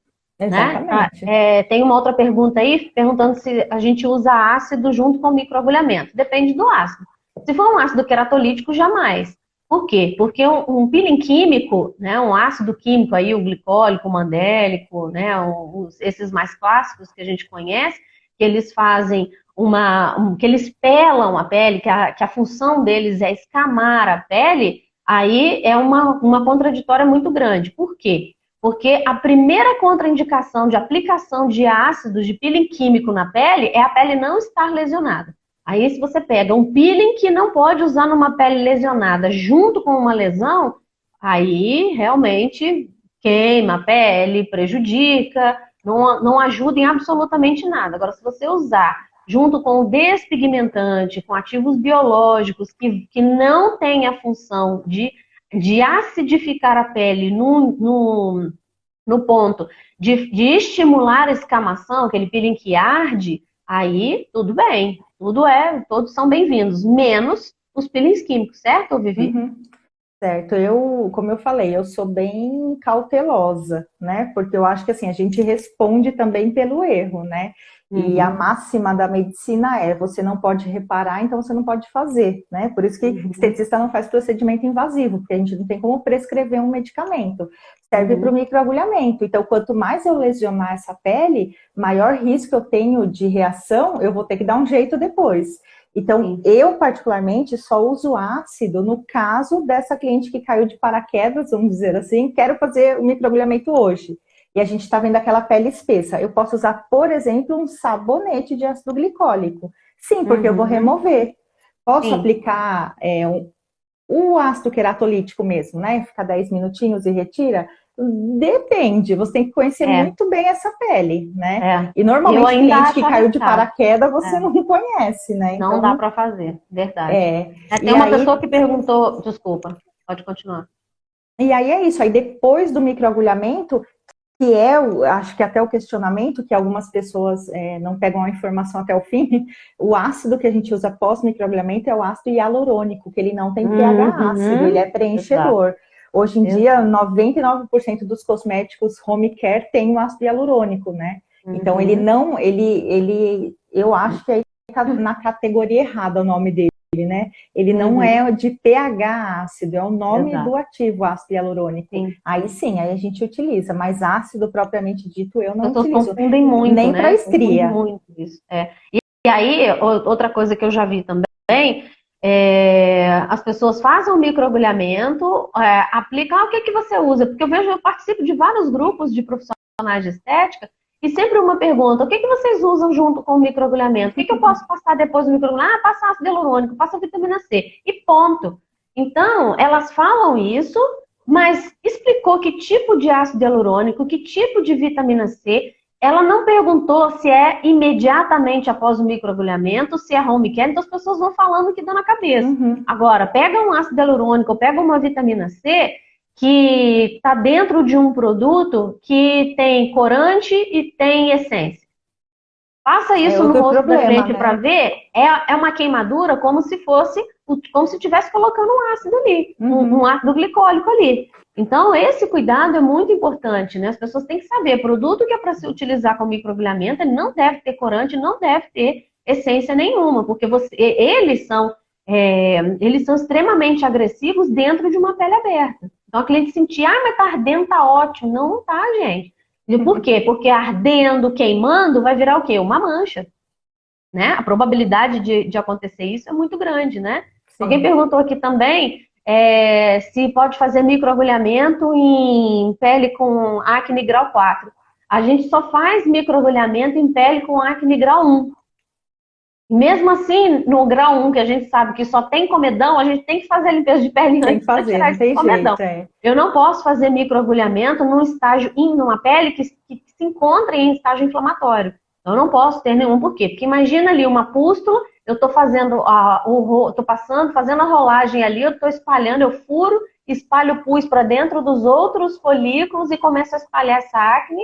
né? exatamente. Tem uma outra pergunta aí perguntando se a gente usa ácido junto com o microagulhamento. Depende do ácido. Se for um ácido queratolítico, jamais. Por quê? Porque um peeling químico, né, um ácido químico aí, o glicólico, o mandélico, né, esses mais clássicos que a gente conhece, que eles fazem que eles pelam a pele, que a função deles é escamar a pele, aí é uma contraditória muito grande. Por quê? Porque a primeira contraindicação de aplicação de ácidos de peeling químico na pele é a pele não estar lesionada. Aí, se você pega um peeling que não pode usar numa pele lesionada junto com uma lesão, aí realmente queima a pele, prejudica, não ajuda em absolutamente nada. Agora, se você usar junto com o despigmentante, com ativos biológicos que não têm a função de acidificar a pele no ponto de estimular a escamação, aquele peeling que arde, aí tudo bem, todos são bem-vindos, menos os peelings químicos, certo, Vivi? Uhum. Certo, como eu falei, eu sou bem cautelosa, né? Porque eu acho que assim, a gente responde também pelo erro, né? E a máxima da medicina é, você não pode reparar, então você não pode fazer, né? Por isso que esteticista não faz procedimento invasivo, porque a gente não tem como prescrever um medicamento. Serve para o microagulhamento. Então, quanto mais eu lesionar essa pele, maior risco eu tenho de reação, eu vou ter que dar um jeito depois. Então, eu particularmente só uso ácido no caso dessa cliente que caiu de paraquedas, vamos dizer assim, quero fazer o microagulhamento hoje. E a gente está vendo aquela pele espessa. Eu posso usar, por exemplo, um sabonete de ácido glicólico. Sim, porque eu vou remover. Posso aplicar o ácido queratolítico mesmo, né? Fica 10 minutinhos e retira? Depende, você tem que conhecer muito bem essa pele, né? E normalmente cliente que caiu de paraquedas você não conhece, né? Então, não dá para fazer, verdade. Tem uma pessoa que perguntou, desculpa, pode continuar. E aí é isso, aí depois do microagulhamento, que acho que até o questionamento, que algumas pessoas não pegam a informação até o fim, o ácido que a gente usa pós-microagulhamento é o ácido hialurônico, que ele não tem pH ácido, ele é preenchedor. Exato. Hoje em dia, 99% dos cosméticos home care tem o ácido hialurônico, né? Então, eu acho que aí tá na categoria errada o nome dele, né? Ele não é de pH ácido, é o nome do ativo, ácido hialurônico. Aí sim, aí a gente utiliza, mas ácido propriamente dito eu não utilizo. Confundem muito, nem para estria. Muito isso. E aí, outra coisa que eu já vi também, as pessoas fazem o microagulhamento, aplicam, o que você usa? Porque eu participo de vários grupos de profissionais de estética, e sempre uma pergunta, o que vocês usam junto com o microagulhamento? O que eu posso passar depois do microagulhamento? Passa ácido hialurônico, passa vitamina C, e ponto. Então, elas falam isso, mas explicou que tipo de ácido hialurônico, que tipo de vitamina C. Ela não perguntou se é imediatamente após o microagulhamento, se é home care, então as pessoas vão falando o que dá na cabeça. Agora, pega um ácido hialurônico, pega uma vitamina C, que está dentro de um produto que tem corante e tem essência. Passa isso no rosto da frente, né? Para ver, é uma queimadura como se estivesse colocando um ácido ali, um ácido glicólico ali. Então, esse cuidado é muito importante, né? As pessoas têm que saber, produto que é para se utilizar com microagulhamento, ele não deve ter corante, não deve ter essência nenhuma, porque eles são extremamente agressivos dentro de uma pele aberta. Então, a cliente sentir, mas tá ardendo, tá ótimo. Não tá, gente. E por quê? Porque ardendo, queimando, vai virar o quê? Uma mancha. Né? A probabilidade de acontecer isso é muito grande, né? Sim. Alguém perguntou aqui também se pode fazer microagulhamento em pele com acne grau 4. A gente só faz microagulhamento em pele com acne grau 1. Mesmo assim, no grau 1, que a gente sabe que só tem comedão, a gente tem que fazer a limpeza de pele antes de tirar esse comedão. Eu não posso fazer microagulhamento numa pele que se encontra em estágio inflamatório. Eu não posso ter nenhum. Por quê? Porque imagina ali uma pústula, eu estou fazendo fazendo a rolagem ali, eu estou espalhando, eu furo, espalho o pus para dentro dos outros folículos e começo a espalhar essa acne,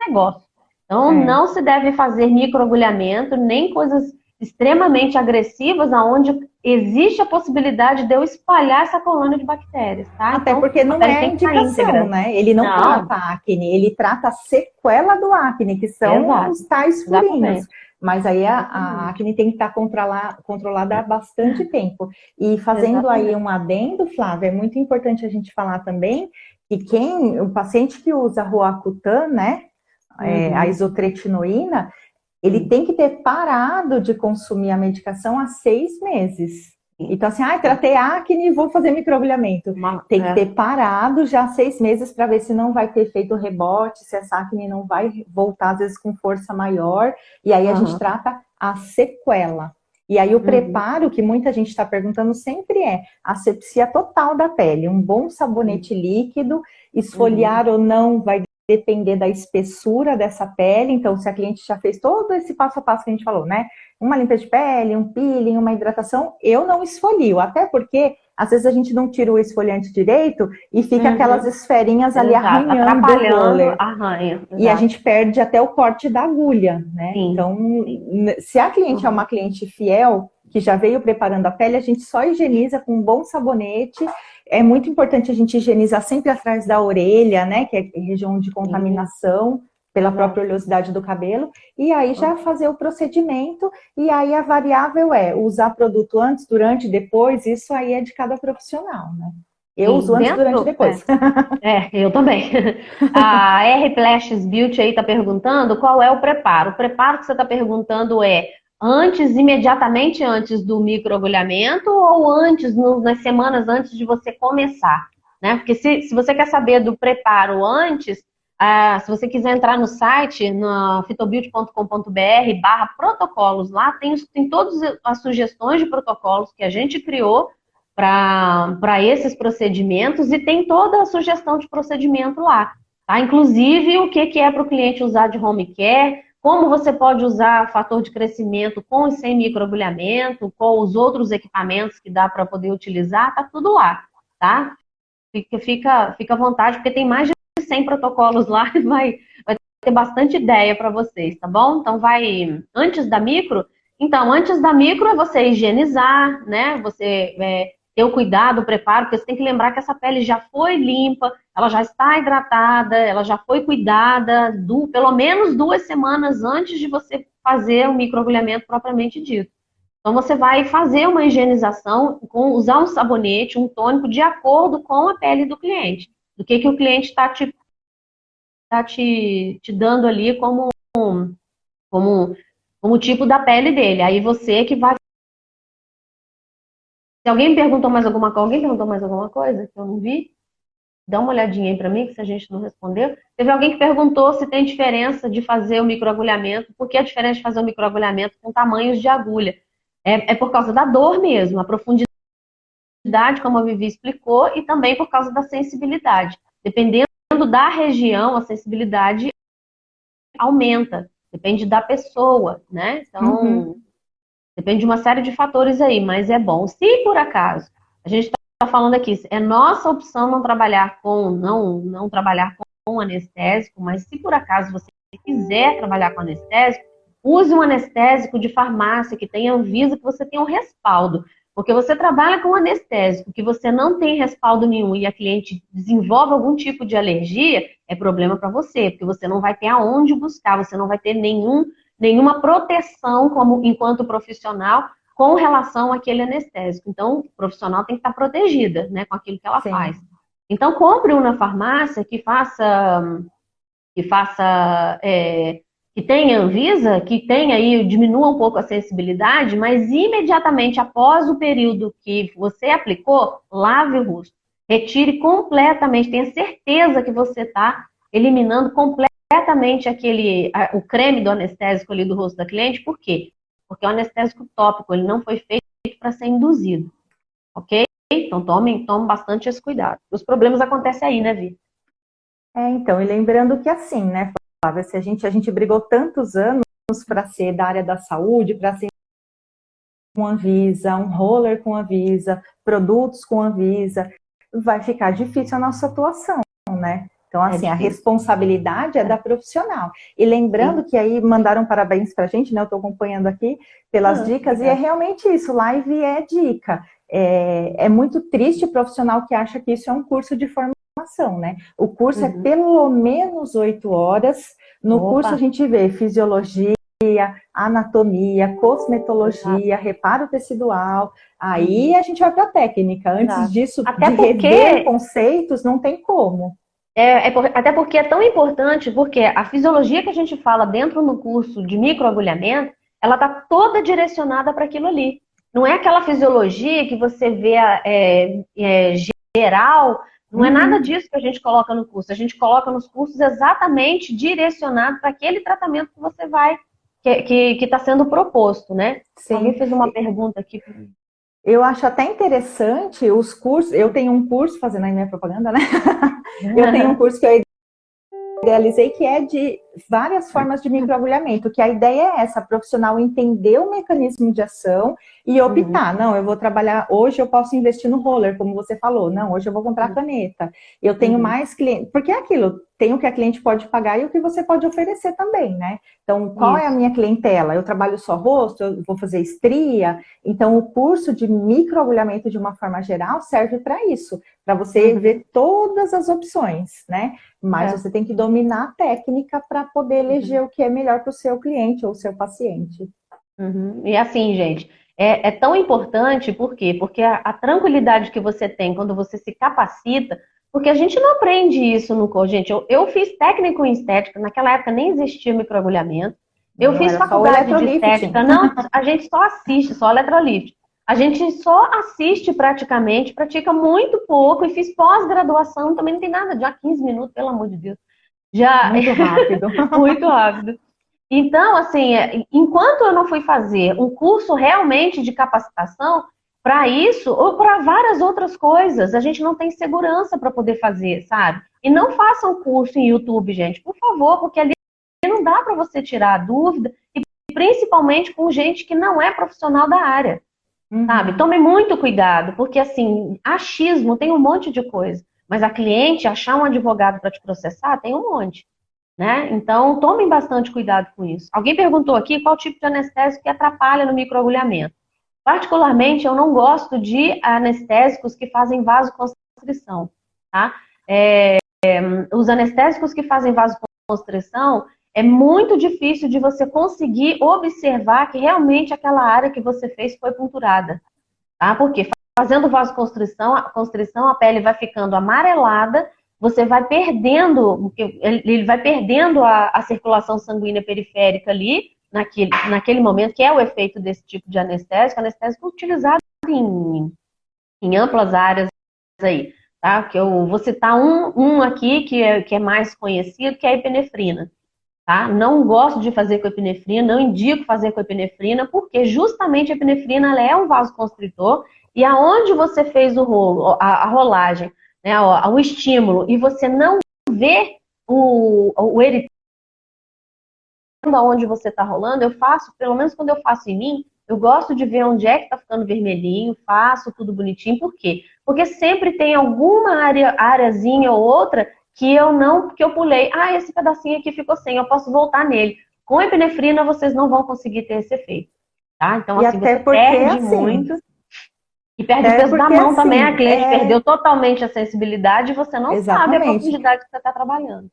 negócio. Então, não se deve fazer microagulhamento, nem coisas extremamente agressivas, onde existe a possibilidade de eu espalhar essa colônia de bactérias, tá? Até então, porque não é a indicação, né? Ele não trata a acne, ele trata a sequela do acne, que são os tais furinhos. Mas aí a acne tem que estar controlada há bastante tempo. E fazendo aí um adendo, Flávia, é muito importante a gente falar também que o paciente que usa Roacutan, né? A isotretinoína, ele tem que ter parado de consumir a medicação há 6 meses. Então, assim, tratei acne e vou fazer microagulhamento. Tem que ter parado já 6 meses para ver se não vai ter feito rebote, se essa acne não vai voltar, às vezes, com força maior. E aí a gente trata a sequela. E aí o preparo, que muita gente está perguntando sempre é asepsia total da pele. Um bom sabonete líquido, esfoliar ou não vai depender da espessura dessa pele. Então, se a cliente já fez todo esse passo a passo que a gente falou, né? Uma limpeza de pele, um peeling, uma hidratação, eu não esfolio. Até porque, às vezes, a gente não tira o esfoliante direito e fica aquelas esferinhas ali arranhando o roller. Arranha. E a gente perde até o corte da agulha, né? Sim. Então, se a cliente é uma cliente fiel, que já veio preparando a pele, a gente só higieniza com um bom sabonete. É muito importante a gente higienizar sempre atrás da orelha, né? Que é região de contaminação, pela própria oleosidade do cabelo. E aí já fazer o procedimento. E aí a variável é usar produto antes, durante, depois. Isso aí é de cada profissional, né? Eu uso antes, durante e depois. Eu também. A R Plashes Beauty aí tá perguntando qual é o preparo. O preparo que você tá perguntando é imediatamente antes do microagulhamento ou antes, nas semanas antes de você começar, né? Porque se você quer saber do preparo antes, se você quiser entrar no site, no fitobeauty.com.br/protocolos, lá tem todas as sugestões de protocolos que a gente criou para esses procedimentos e tem toda a sugestão de procedimento lá, tá? Inclusive o que é para o cliente usar de home care, como você pode usar fator de crescimento com e sem microagulhamento, com os outros equipamentos que dá para poder utilizar, tá tudo lá, tá? Fica à vontade, porque tem mais de 100 protocolos lá e vai ter bastante ideia para vocês, tá bom? Então antes da micro é você higienizar, né? Você ter o cuidado, o preparo, porque você tem que lembrar que essa pele já foi limpa, ela já está hidratada, ela já foi cuidada pelo menos 2 semanas antes de você fazer o microagulhamento propriamente dito. Então você vai fazer uma higienização, usar um sabonete, um tônico de acordo com a pele do cliente. Do que o cliente está te dando ali como tipo da pele dele. Aí você que vai. Se alguém perguntou mais alguma coisa que eu não vi? Dá uma olhadinha aí para mim, que se a gente não respondeu. Teve alguém que perguntou se tem diferença de fazer o microagulhamento. Por que a diferença de fazer o microagulhamento com tamanhos de agulha? É por causa da dor mesmo, a profundidade, como a Vivi explicou, e também por causa da sensibilidade. Dependendo da região, a sensibilidade aumenta. Depende da pessoa, né? Então, depende de uma série de fatores aí, mas é bom. Se por acaso, a gente está falando aqui, é nossa opção não trabalhar com anestésico, mas se por acaso você quiser trabalhar com anestésico, use um anestésico de farmácia que tenha Anvisa, que você tenha um respaldo. Porque você trabalha com anestésico que você não tem respaldo nenhum e a cliente desenvolve algum tipo de alergia, é problema para você, porque você não vai ter aonde buscar, você não vai ter nenhuma proteção enquanto profissional com relação àquele anestésico. Então, o profissional tem que estar protegida, né, com aquilo que ela faz. Então, compre um na farmácia que tenha Anvisa, que tenha aí, diminua um pouco a sensibilidade, mas imediatamente após o período que você aplicou, lave o rosto. Retire completamente, tenha certeza que você está eliminando completamente o creme do anestésico ali do rosto da cliente. Por quê? Porque o anestésico tópico, ele não foi feito para ser induzido, ok? Então tome bastante esse cuidado. Os problemas acontecem aí, né, Vi? Então, e lembrando que assim, né, Flávia, se a gente brigou tantos anos para ser da área da saúde, para ser com Anvisa, um roller com Anvisa, produtos com Anvisa, vai ficar difícil a nossa atuação, né? Então, assim, a responsabilidade é da profissional. E lembrando que aí mandaram parabéns pra gente, né? Eu tô acompanhando aqui pelas dicas, e é realmente isso, live é dica. É muito triste o profissional que acha que isso é um curso de formação, né? O curso é pelo menos 8 horas. No curso a gente vê fisiologia, anatomia, cosmetologia, reparo tecidual. Aí a gente vai para a técnica. Antes disso, rever conceitos, não tem como. Até porque é tão importante, porque a fisiologia que a gente fala dentro no curso de microagulhamento, ela está toda direcionada para aquilo ali. não é aquela fisiologia que você vê geral, não é nada disso que a gente coloca no curso. A gente coloca nos cursos exatamente direcionado para aquele tratamento que você vai, que está sendo proposto, né? Sim. Alguém fez uma pergunta aqui. Eu acho até interessante os cursos. Eu tenho um curso, fazendo a minha propaganda, né? Eu tenho um curso que eu idealizei que é de várias formas de microagulhamento, que a ideia é essa, profissional entender o mecanismo de ação e optar, não, eu vou trabalhar, hoje eu posso investir no roller, como você falou, não, hoje eu vou comprar caneta, eu tenho mais clientes, porque é aquilo, tem o que a cliente pode pagar e o que você pode oferecer também, né? Então, qual é a minha clientela? Eu trabalho só rosto, eu vou fazer estria, então o curso de microagulhamento de uma forma geral serve para isso, para você ver todas as opções, né? Mas você tem que dominar a técnica para poder eleger o que é melhor para o seu cliente ou o seu paciente. E assim, gente, é tão importante, por quê? Porque a tranquilidade que você tem quando você se capacita, porque a gente não aprende isso no curso. Gente, eu fiz técnico em estética, naquela época nem existia microagulhamento. Eu fiz faculdade de estética, não, a gente só assiste, só eletrolift. A gente só assiste praticamente, pratica muito pouco e fiz pós-graduação, também não tem nada, já 15 minutos, pelo amor de Deus. Já... Muito rápido. Muito rápido. Então, assim, enquanto eu não fui fazer um curso realmente de capacitação, para isso ou para várias outras coisas, a gente não tem segurança para poder fazer, sabe? E não façam curso em YouTube, gente, por favor, porque ali não dá para você tirar a dúvida, e principalmente com gente que não é profissional da área, sabe? Tome muito cuidado, porque, assim, achismo tem um monte de coisa, mas a cliente achar um advogado para te processar, tem um monte. Né? Então, tomem bastante cuidado com isso. Alguém perguntou aqui qual tipo de anestésico que atrapalha no microagulhamento. Particularmente, eu não gosto de anestésicos que fazem vasoconstrição. Tá? Os anestésicos que fazem vasoconstrição, é muito difícil de você conseguir observar que realmente aquela área que você fez foi punturada. Tá? Porque fazendo vasoconstrição, a pele vai ficando amarelada, você vai perdendo, ele vai perdendo a circulação sanguínea periférica ali, naquele momento, que é o efeito desse tipo de anestésico utilizado em amplas áreas aí, tá? Que eu vou citar um aqui que é mais conhecido, que é a epinefrina, tá? Não gosto de fazer com epinefrina, não indico fazer com epinefrina, porque justamente a epinefrina ela é um vasoconstritor, e aonde você fez o rolo, a rolagem, né, o estímulo, e você não vê o eritrito onde você está rolando, eu faço, pelo menos quando eu faço em mim, eu gosto de ver onde é que está ficando vermelhinho, faço tudo bonitinho. Por quê? Porque sempre tem alguma areazinha ou outra que eu pulei. Ah, esse pedacinho aqui ficou sem, eu posso voltar nele. Com epinefrina, vocês não vão conseguir ter esse efeito. Tá? Então, assim, você perde muito. E perde o peso da mão também, a cliente perdeu totalmente a sensibilidade e você não sabe a profundidade que você está trabalhando.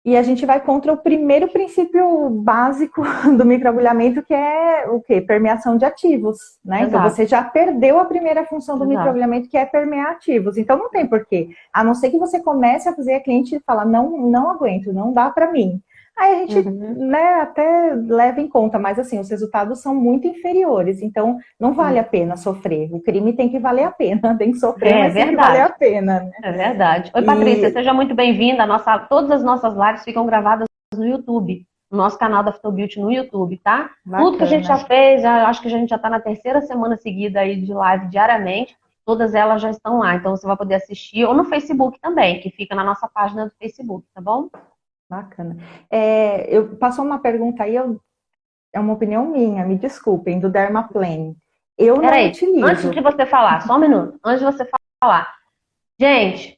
E a gente vai contra o primeiro princípio básico do microagulhamento, que é o quê? Permeação de ativos, né? Então você já perdeu a primeira função do microagulhamento, que é permear ativos. Então não tem porquê. A não ser que você comece a fazer a cliente falar, não aguento, não dá para mim. Aí a gente né, até leva em conta, mas assim, os resultados são muito inferiores, então não vale a pena sofrer. O crime tem que valer a pena, tem que sofrer, mas tem que valer a pena. Né? É verdade. Oi, Patrícia, seja muito bem-vinda. Todas as nossas lives ficam gravadas no YouTube, no nosso canal da Phytobeauty no YouTube, tá? Bacana. Tudo que a gente já fez, acho que a gente já está na terceira semana seguida aí de live diariamente, todas elas já estão lá, então você vai poder assistir, ou no Facebook também, que fica na nossa página do Facebook, tá bom? Bacana. Passou uma pergunta aí, é uma opinião minha, me desculpem, do Dermaplane. Eu não utilizo. Antes de você falar, só um minuto, antes de você falar. Gente,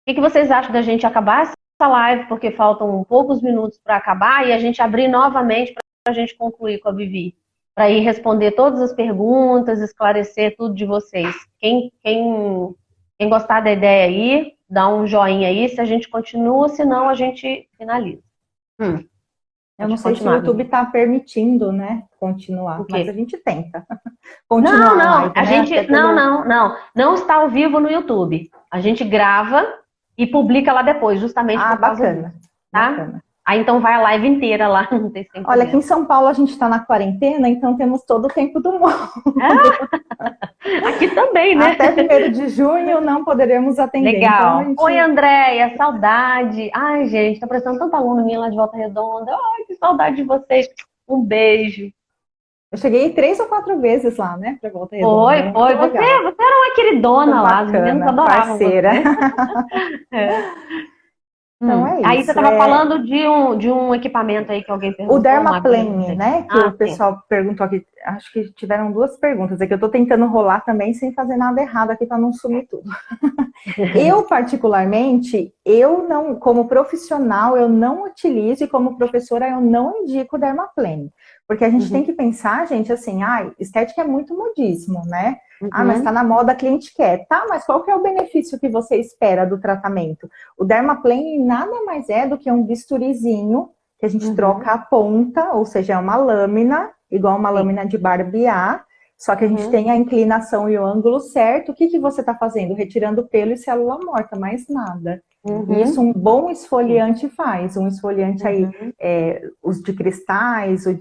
o que vocês acham da gente acabar essa live, porque faltam poucos minutos para acabar, e a gente abrir novamente para a gente concluir com a Vivi, para ir responder todas as perguntas, esclarecer tudo de vocês. Quem gostar da ideia aí, dá um joinha aí, se a gente continua, senão a gente finaliza. Eu não sei se o YouTube está permitindo, né, continuar, mas a gente tenta. Continuar não, a gente não está ao vivo no YouTube. A gente grava e publica lá depois, justamente por causa disso, tá? Bacana. Aí então vai a live inteira lá, não tem sem Olha, aqui problema. em São Paulo a gente está na quarentena, então temos todo o tempo do mundo. Aqui também, né? Até 1º de junho não poderemos atender. Então a Legal. Oi, gente. Andréia, saudade. Ai, gente, tá parecendo tanta aluna minha lá de Volta Redonda. Ai, que saudade de vocês. Um beijo. Eu cheguei 3 ou 4 vezes lá, né, para Volta Redonda. Foi, Era foi. muito Você legal. era uma Muito queridona lá, as meninas bacana, adoravam parceira. você. É. Então é Aí você isso. estava falando de um equipamento aí que alguém O perguntou, uma agulha Dermaplane, laser. né? Que o Ah, sim. pessoal perguntou aqui. Acho que tiveram 2 perguntas. É que eu estou tentando rolar também sem fazer nada errado aqui para não sumir tudo. Eu, particularmente, eu não, como profissional, eu não utilizo e como professora, eu não indico o Dermaplane. Porque a gente tem Uhum, que pensar, gente, assim, estética é muito modismo, né? Mas tá uhum, na moda, a cliente quer. Tá, mas qual que é o benefício que você espera do tratamento? O Dermaplane nada mais é do que um bisturizinho que a gente uhum, troca a ponta, ou seja, é uma lâmina, igual uma sim. lâmina de barbear, só que a gente Uhum, tem a inclinação e o ângulo certo. O que, que você está fazendo? Retirando pelo e célula morta, mais nada. E isso uhum, um bom sim. esfoliante faz. Um esfoliante aí, Uhum, os de cristais, o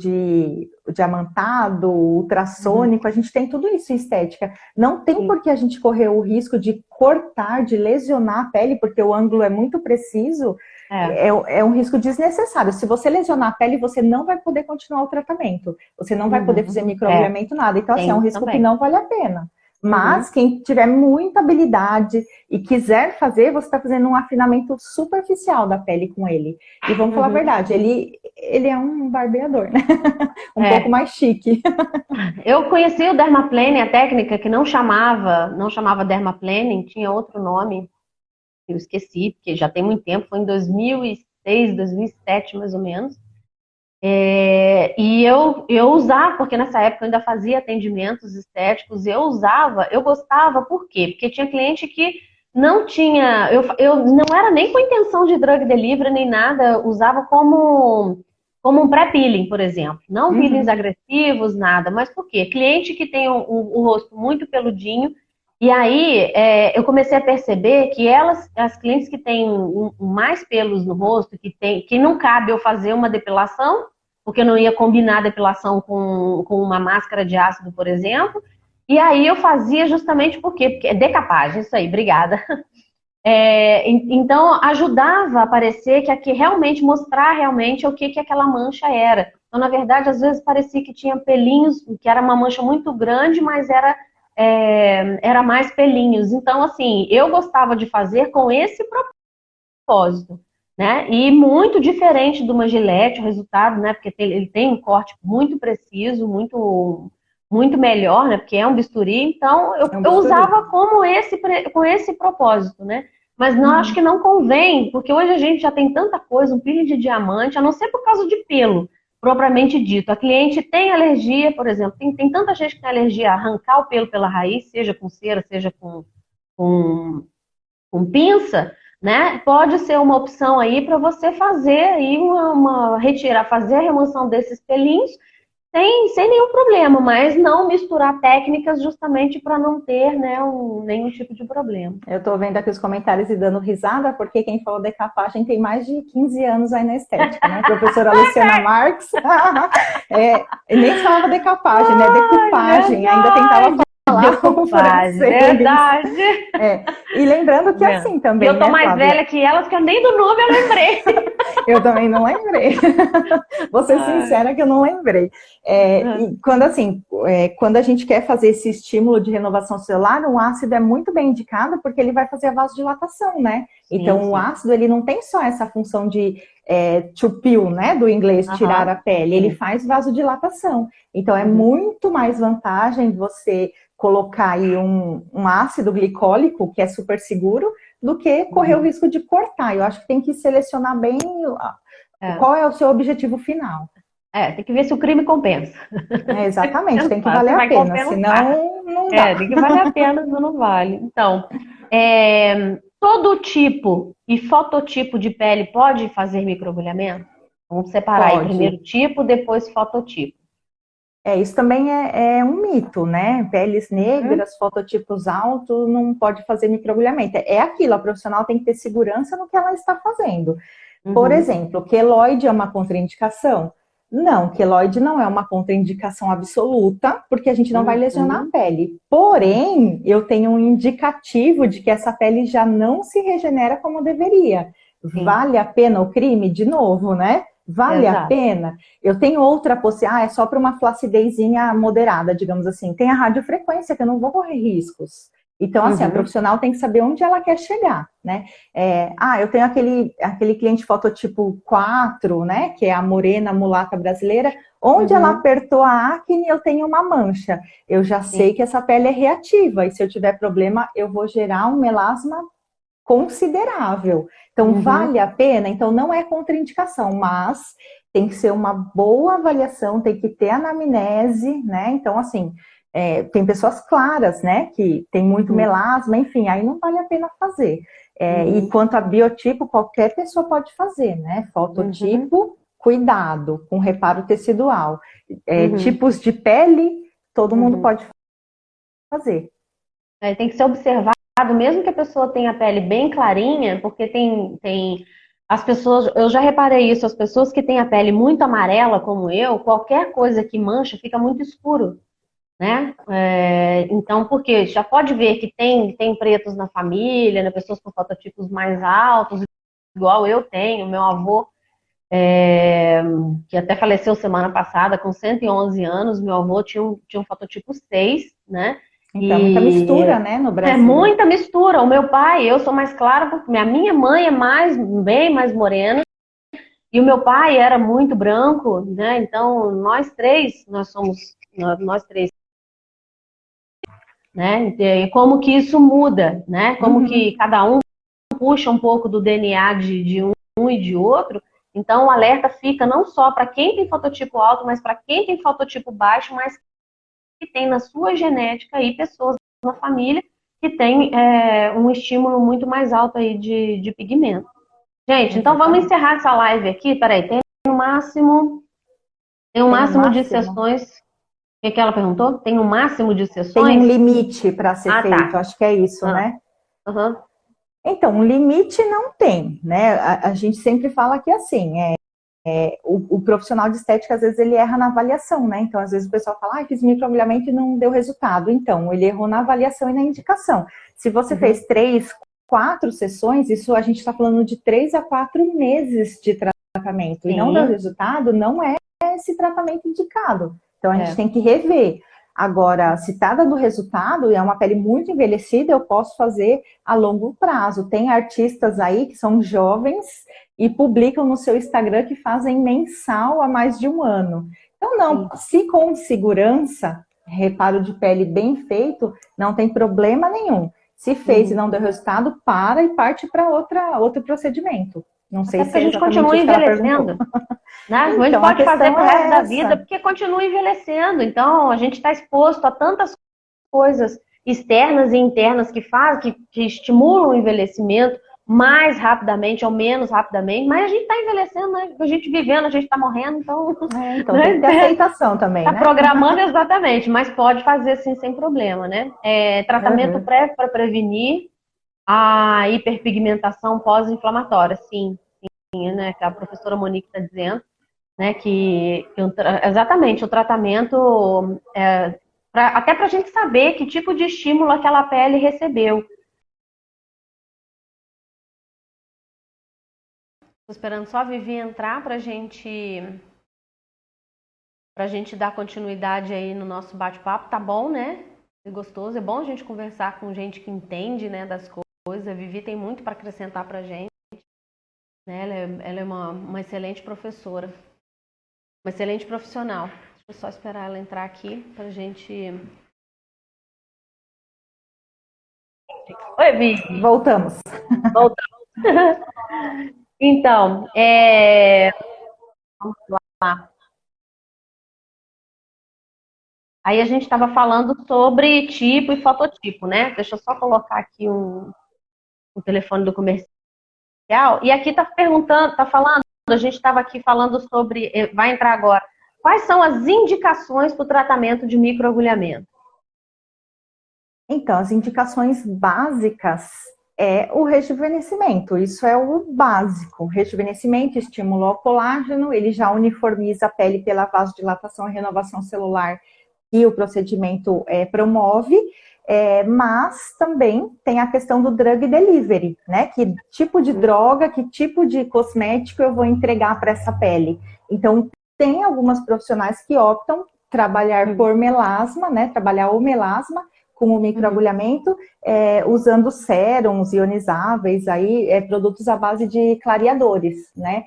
diamantado, o uhum, ultrassônico, a gente tem tudo isso em estética. Não tem sim. por que a gente correr o risco de cortar, de lesionar a pele, porque o ângulo é muito preciso. É. É um risco desnecessário. Se você lesionar a pele, você não vai poder continuar o tratamento. Você não vai poder fazer Uhum, é. microagulhamento, nada. Então, assim, é Tem um isso risco que também. não vale a pena. Uhum, Mas quem tiver muita habilidade e quiser fazer, você está fazendo um afinamento superficial da pele com ele. E vamos falar a uhum, verdade, ele é um barbeador, né? Um pouco é. mais chique. Eu conheci o dermaplane, a técnica que não chamava dermaplaning, tinha outro nome, eu esqueci, porque já tem muito tempo, foi em 2006, 2007 mais ou menos. E eu usava, porque nessa época eu ainda fazia atendimentos estéticos, eu usava, eu gostava, por quê? Porque tinha cliente que não tinha, eu não era nem com intenção de drug delivery nem nada, usava como um pré-peeling, por exemplo. Não peelings Uhum. agressivos, nada, mas por quê? Cliente que tem o rosto muito peludinho, e aí eu comecei a perceber que as clientes que têm mais pelos no rosto, que não cabe eu fazer uma depilação, porque eu não ia combinar a depilação com uma máscara de ácido, por exemplo. E aí eu fazia justamente por quê? Porque é decapagem, isso aí, obrigada. Então ajudava a aparecer que aqui realmente mostrar realmente o que aquela mancha era. Então, na verdade, às vezes parecia que tinha pelinhos, que era uma mancha muito grande, mas era mais pelinhos. Então, assim, eu gostava de fazer com esse propósito, né? E muito diferente de uma Gillette, o resultado, né? Porque ele tem um corte muito preciso, muito melhor, né? Porque é um bisturi. Então, eu, É um eu bisturi. usava com esse propósito, né? Mas não, acho que Uhum. não convém, porque hoje a gente já tem tanta coisa, um peeling de diamante, a não ser por causa de pelo, propriamente dito. A cliente tem alergia, por exemplo, tem tanta gente que tem alergia a arrancar o pelo pela raiz, seja com cera, seja com com pinça, né? Pode ser uma opção aí para você fazer aí retirar, fazer a remoção desses pelinhos sem nenhum problema, mas não misturar técnicas justamente para não ter, né, nenhum tipo de problema. Eu estou vendo aqui os comentários e dando risada, porque quem falou decapagem tem mais de 15 anos aí na estética, né? Professora Luciana Marques. Nem falava decapagem, né? Ai, Decupagem, ainda tentava verdade. falar o Decoupagem, francês. verdade. E lembrando Tá que é vendo? assim E também, eu tô né, mais Flávia? velha que elas, que eu nem do nome eu lembrei. Eu também não lembrei. Vou ser Ai, sincera que eu não lembrei. E quando assim, quando a gente quer fazer esse estímulo de renovação celular, um ácido é muito bem indicado porque ele vai fazer a vasodilatação, né? sim, Então o sim. ácido ele não tem só essa função de to peel, né? Do inglês tirar a Aham, pele, ele sim. faz vasodilatação. Então é Uhum, muito mais vantagem você colocar aí um ácido glicólico, que é super seguro, do que correr o uhum. risco de cortar. Eu acho que tem que selecionar bem É. qual é o seu objetivo final. Tem que ver se o crime compensa. Tem que Exatamente, tem que pensar se valer a vai pena, compensar. senão não dá. Tem que valer a pena, senão não vale. Então, todo tipo e fototipo de pele pode fazer microagulhamento? Vamos separar aí, Pode. primeiro tipo, depois fototipo. Isso também é um mito, né? Peles Uhum, negras, fototipos altos, não pode fazer microagulhamento. É aquilo, a profissional tem que ter segurança no que ela está fazendo. Por exemplo, queloide é uma contraindicação? Não, queloide não é uma contraindicação absoluta, porque a gente não vai lesionar a pele. Porém, eu tenho um indicativo de que essa pele já não se regenera como deveria. Sim. Vale a pena o crime? De novo, né? Vale a pena? Eu tenho outra possibilidade, é só para uma flacidezinha moderada, digamos assim. Tem a radiofrequência, que eu não vou correr riscos. Então, assim, a profissional tem que saber onde ela quer chegar, né? Eu tenho aquele cliente fototipo 4, né? Que é a morena mulata brasileira. Onde ela apertou a acne, eu tenho uma mancha. Eu já sei que essa pele é reativa. E se eu tiver problema, eu vou gerar um melasma considerável. Então, vale a pena? Então, não é contraindicação, mas tem que ser uma boa avaliação, tem que ter anamnese, né? Então, assim... tem pessoas claras, né, que tem muito melasma, enfim, aí não vale a pena fazer. E quanto a biotipo, qualquer pessoa pode fazer, né? Fototipo, cuidado com reparo tecidual. Tipos de pele, todo mundo pode fazer. Tem que ser observado, mesmo que a pessoa tenha a pele bem clarinha, porque tem as pessoas, eu já reparei isso, as pessoas que têm a pele muito amarela, como eu, qualquer coisa que mancha fica muito escuro. Né? Então, porque já pode ver que tem pretos na família, né? Pessoas com fototipos mais altos, igual eu tenho, meu avô, que até faleceu semana passada, com 111 anos, meu avô tinha um fototipo 6, né? Então, muita mistura, né, no Brasil. Muita mistura. O meu pai, eu sou mais clara, porque a minha mãe é bem mais morena, e o meu pai era muito branco, né? Então, nós três né? E como que isso muda, né? Como que cada um puxa um pouco do DNA de um e de outro. Então o alerta fica não só para quem tem fototipo alto, mas para quem tem fototipo baixo, mas que tem na sua genética aí pessoas na família que tem um estímulo muito mais alto aí de pigmento. Gente, então vamos encerrar essa live aqui. Peraí, tem um máximo de sessões. O que ela perguntou? Tem um máximo de sessões? Tem um limite para ser feito, tá. Acho que é isso, né? Então, um limite não tem, né? A gente sempre fala que assim, o profissional de estética, às vezes, ele erra na avaliação, né? Então, às vezes o pessoal fala, fiz microagulhamento e não deu resultado. Então, ele errou na avaliação e na indicação. Se você fez 3, 4 sessões, isso a gente está falando de 3 a 4 meses de tratamento. E não deu resultado, não é esse tratamento indicado. Então, a gente tem que rever. Agora, se está dando resultado e é uma pele muito envelhecida, eu posso fazer a longo prazo. Tem artistas aí que são jovens e publicam no seu Instagram que fazem mensal há mais de um ano. Então, não, se com segurança, reparo de pele bem feito, não tem problema nenhum. Se fez e não deu resultado, para e parte para outro procedimento. Não sei se a gente continua envelhecendo. Né? A gente pode fazer pro resto da vida, porque continua envelhecendo. Então, a gente está exposto a tantas coisas externas e internas que estimulam o envelhecimento mais rapidamente ou menos rapidamente, mas a gente está envelhecendo, né? A gente vivendo, a gente está morrendo, então... Então né? Tem que ter aceitação também, né? Programando exatamente, mas pode fazer sim, sem problema, né? Tratamento prévio para prevenir a hiperpigmentação pós-inflamatória, sim, né? Que a professora Monique está dizendo, né? Exatamente, o tratamento até para a gente saber que tipo de estímulo aquela pele recebeu. Estou esperando só a Vivi entrar para a gente dar continuidade aí no nosso bate-papo. Tá bom, né? É gostoso, é bom a gente conversar com gente que entende, né, das coisas. A Vivi tem muito para acrescentar para a gente. Né? Ela é uma excelente professora, uma excelente profissional. Deixa eu só esperar ela entrar aqui para a gente... Oi, Vivi. Voltamos. Então, vamos lá. Aí a gente estava falando sobre tipo e fototipo, né? Deixa eu só colocar aqui o telefone do comercial. E aqui está falando, a gente estava aqui falando sobre, vai entrar agora, quais são as indicações para o tratamento de microagulhamento? Então, as indicações básicas é o rejuvenescimento. Isso é o básico. O rejuvenescimento estimula o colágeno, ele já uniformiza a pele pela vasodilatação e renovação celular que o procedimento promove, mas também tem a questão do drug delivery, né? Que tipo de droga, que tipo de cosmético eu vou entregar para essa pele. Então, tem algumas profissionais que optam trabalhar por melasma, né? Trabalhar o melasma com o microagulhamento, usando sérums ionizáveis, aí, produtos à base de clareadores, né?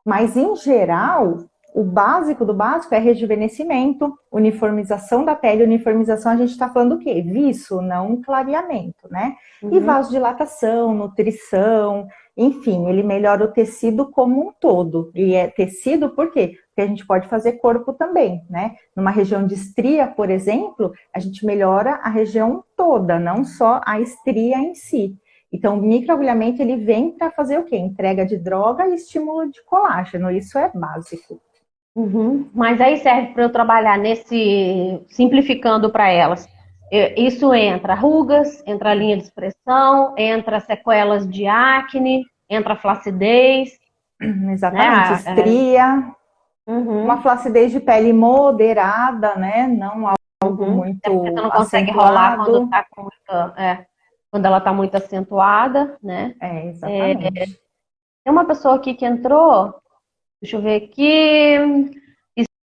Mas, em geral, o básico do básico é rejuvenescimento, uniformização da pele. Uniformização, a gente está falando o quê? Viço, não clareamento, né? E vasodilatação, nutrição, enfim, ele melhora o tecido como um todo. E é tecido por quê? Porque a gente pode fazer corpo também, né? Numa região de estria, por exemplo, a gente melhora a região toda, não só a estria em si. Então, o microagulhamento, ele vem para fazer o quê? Entrega de droga e estímulo de colágeno. Isso é básico. Mas aí serve para eu trabalhar nesse, simplificando para elas. Isso entra rugas, entra linha de expressão, entra sequelas de acne, entra flacidez. Exatamente, Né? estria, uma flacidez de pele moderada, né? Não algo muito porque você não consegue acentuado. rolar quando tá com quando ela está muito acentuada, né? Exatamente. Tem uma pessoa aqui que entrou, deixa eu ver aqui,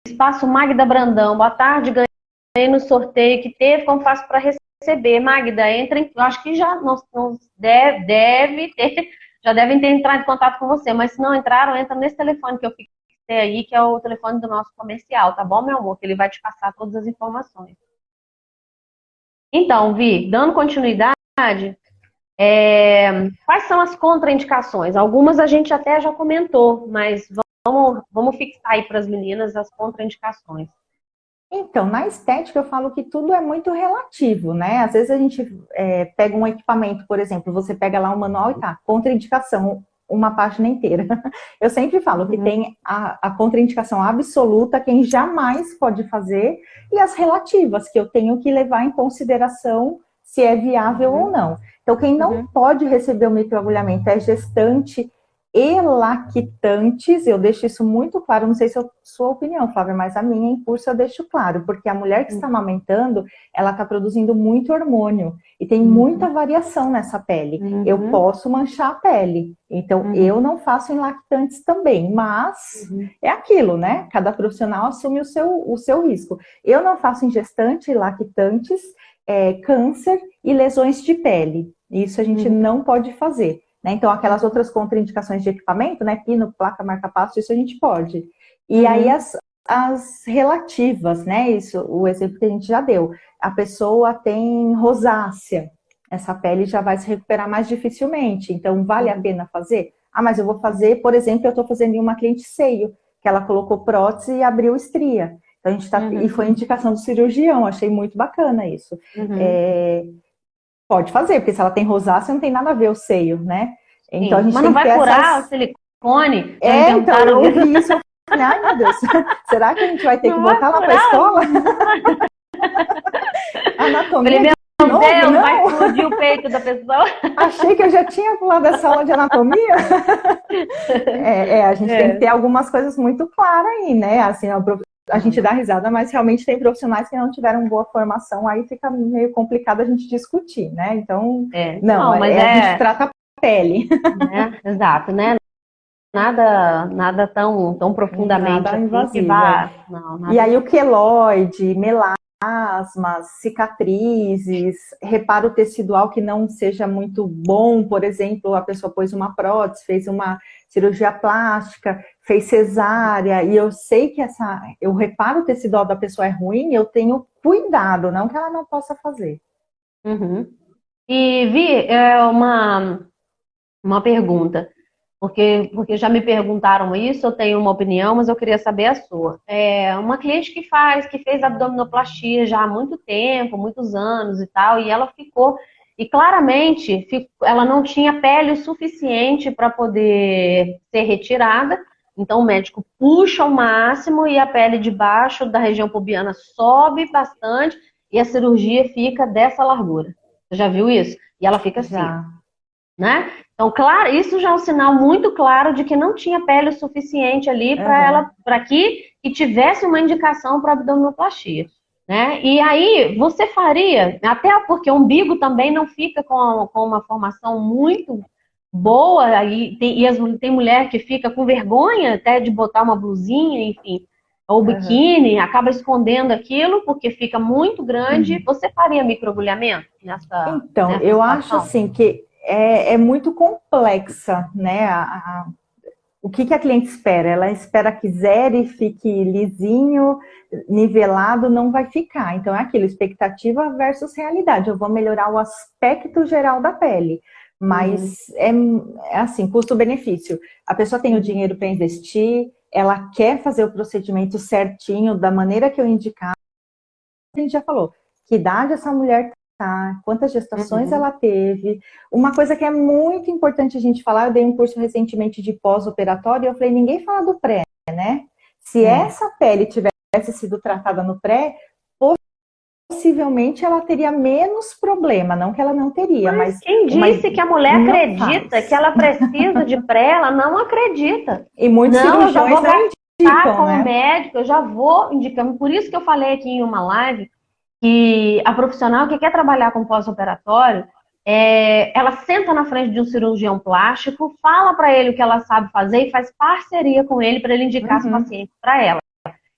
Espaço Magda Brandão, boa tarde, ganhei no sorteio que teve, como faço para receber? Magda, entrem, eu acho que já não deve ter, já devem ter entrado em contato com você, mas se não entraram, entra nesse telefone que eu fixei aí, que é o telefone do nosso comercial, tá bom, meu amor? Que ele vai te passar todas as informações. Então, Vi, dando continuidade, quais são as contraindicações? Algumas a gente até já comentou, mas vamos fixar aí para as meninas as contraindicações. Então, na estética eu falo que tudo é muito relativo, né? Às vezes a gente pega um equipamento, por exemplo, você pega lá um manual e tá, contraindicação, uma página inteira. Eu sempre falo que tem a contraindicação absoluta, quem jamais pode fazer, e as relativas, que eu tenho que levar em consideração se é viável ou não. Então, quem não pode receber o microagulhamento é gestante e lactantes, eu deixo isso muito claro, não sei se é a sua opinião, Flávia, mas a minha em curso eu deixo claro, porque a mulher que está amamentando, ela está produzindo muito hormônio, e tem muita variação nessa pele. Eu posso manchar a pele, então eu não faço em lactantes também, mas é aquilo, né? Cada profissional assume o seu risco. Eu não faço em gestante, lactantes, câncer e lesões de pele. Isso a gente não pode fazer. Né? Então, aquelas outras contraindicações de equipamento, né? Pino, placa, marca-passo, isso a gente pode. E aí as relativas, né? Isso, o exemplo que a gente já deu. A pessoa tem rosácea, essa pele já vai se recuperar mais dificilmente. Então, vale a pena fazer? Ah, mas eu vou fazer, por exemplo, eu estou fazendo em uma cliente seio, que ela colocou prótese e abriu estria. Então, a gente tá, e foi indicação do cirurgião, achei muito bacana isso. Pode fazer, porque se ela tem rosácea, não tem nada a ver o seio, né? Então, a gente mas tem não vai curar o silicone? Então, eu ouvi isso, eu falei, ai meu Deus, será que a gente vai ter que voltar lá para a escola? Anatomia de novo, Deus, não? vai explodir o peito da pessoa. Achei que eu já tinha pulado essa aula de anatomia. A gente tem que ter algumas coisas muito claras aí, né? Assim, a gente dá risada, mas realmente tem profissionais que não tiveram boa formação, aí fica meio complicado a gente discutir, né? Então, a gente trata a pele. Exato, né? Nada tão profundamente nada assim invasivo, que vá. Não, e aí o queloide, melasmas, cicatrizes, reparo tecidual que não seja muito bom, por exemplo, a pessoa pôs uma prótese, fez uma cirurgia plástica, fez cesárea, e eu sei que o reparo tecidual da pessoa é ruim, eu tenho cuidado, não que ela não possa fazer. E Vi, uma pergunta, porque já me perguntaram isso, eu tenho uma opinião, mas eu queria saber a sua. Uma cliente que fez abdominoplastia já há muito tempo, muitos anos e tal, e ela ficou, e claramente ela não tinha pele suficiente para poder ser retirada, então o médico puxa ao máximo e a pele de baixo da região pubiana sobe bastante e a cirurgia fica dessa largura. Você já viu isso? E ela fica assim, Já. né? Então, claro, isso já é um sinal muito claro de que não tinha pele suficiente ali para Aham. ela, para que tivesse uma indicação para abdominoplastia, né? E aí você faria, até porque o umbigo também não fica com uma formação muito boa, tem mulher que fica com vergonha até de botar uma blusinha, enfim, ou Aham. biquíni, acaba escondendo aquilo porque fica muito grande. Uhum. Você faria microagulhamento Então, nessa eu acho situação? assim que é muito complexa, né? O que a cliente espera? Ela espera que zere, fique lisinho, nivelado, não vai ficar. Então é aquilo, expectativa versus realidade. Eu vou melhorar o aspecto geral da pele, Uhum. mas é assim, custo-benefício. A pessoa tem o Uhum. dinheiro para investir, ela quer fazer o procedimento certinho, da maneira que eu indicar. A gente já falou, que idade essa mulher tá, quantas gestações Uhum. ela teve. Uma coisa que é muito importante a gente falar, eu dei um curso recentemente de pós-operatório e eu falei, ninguém fala do pré, né? Se É. essa pele tivesse sido tratada no pré, possivelmente ela teria menos problema, não que ela não teria, Mas mas quem disse que a mulher não acredita que faz. ela precisa de pré? Ela não acredita. E muitos Não, eu já cirurgiões vou não gastar indicam, com o né? médico, eu já vou indicando. Por isso que eu falei aqui em uma live que a profissional que quer trabalhar com pós-operatório, ela senta na frente de um cirurgião plástico, fala para ele o que ela sabe fazer e faz parceria com ele para ele indicar as Uhum, pacientes para ela.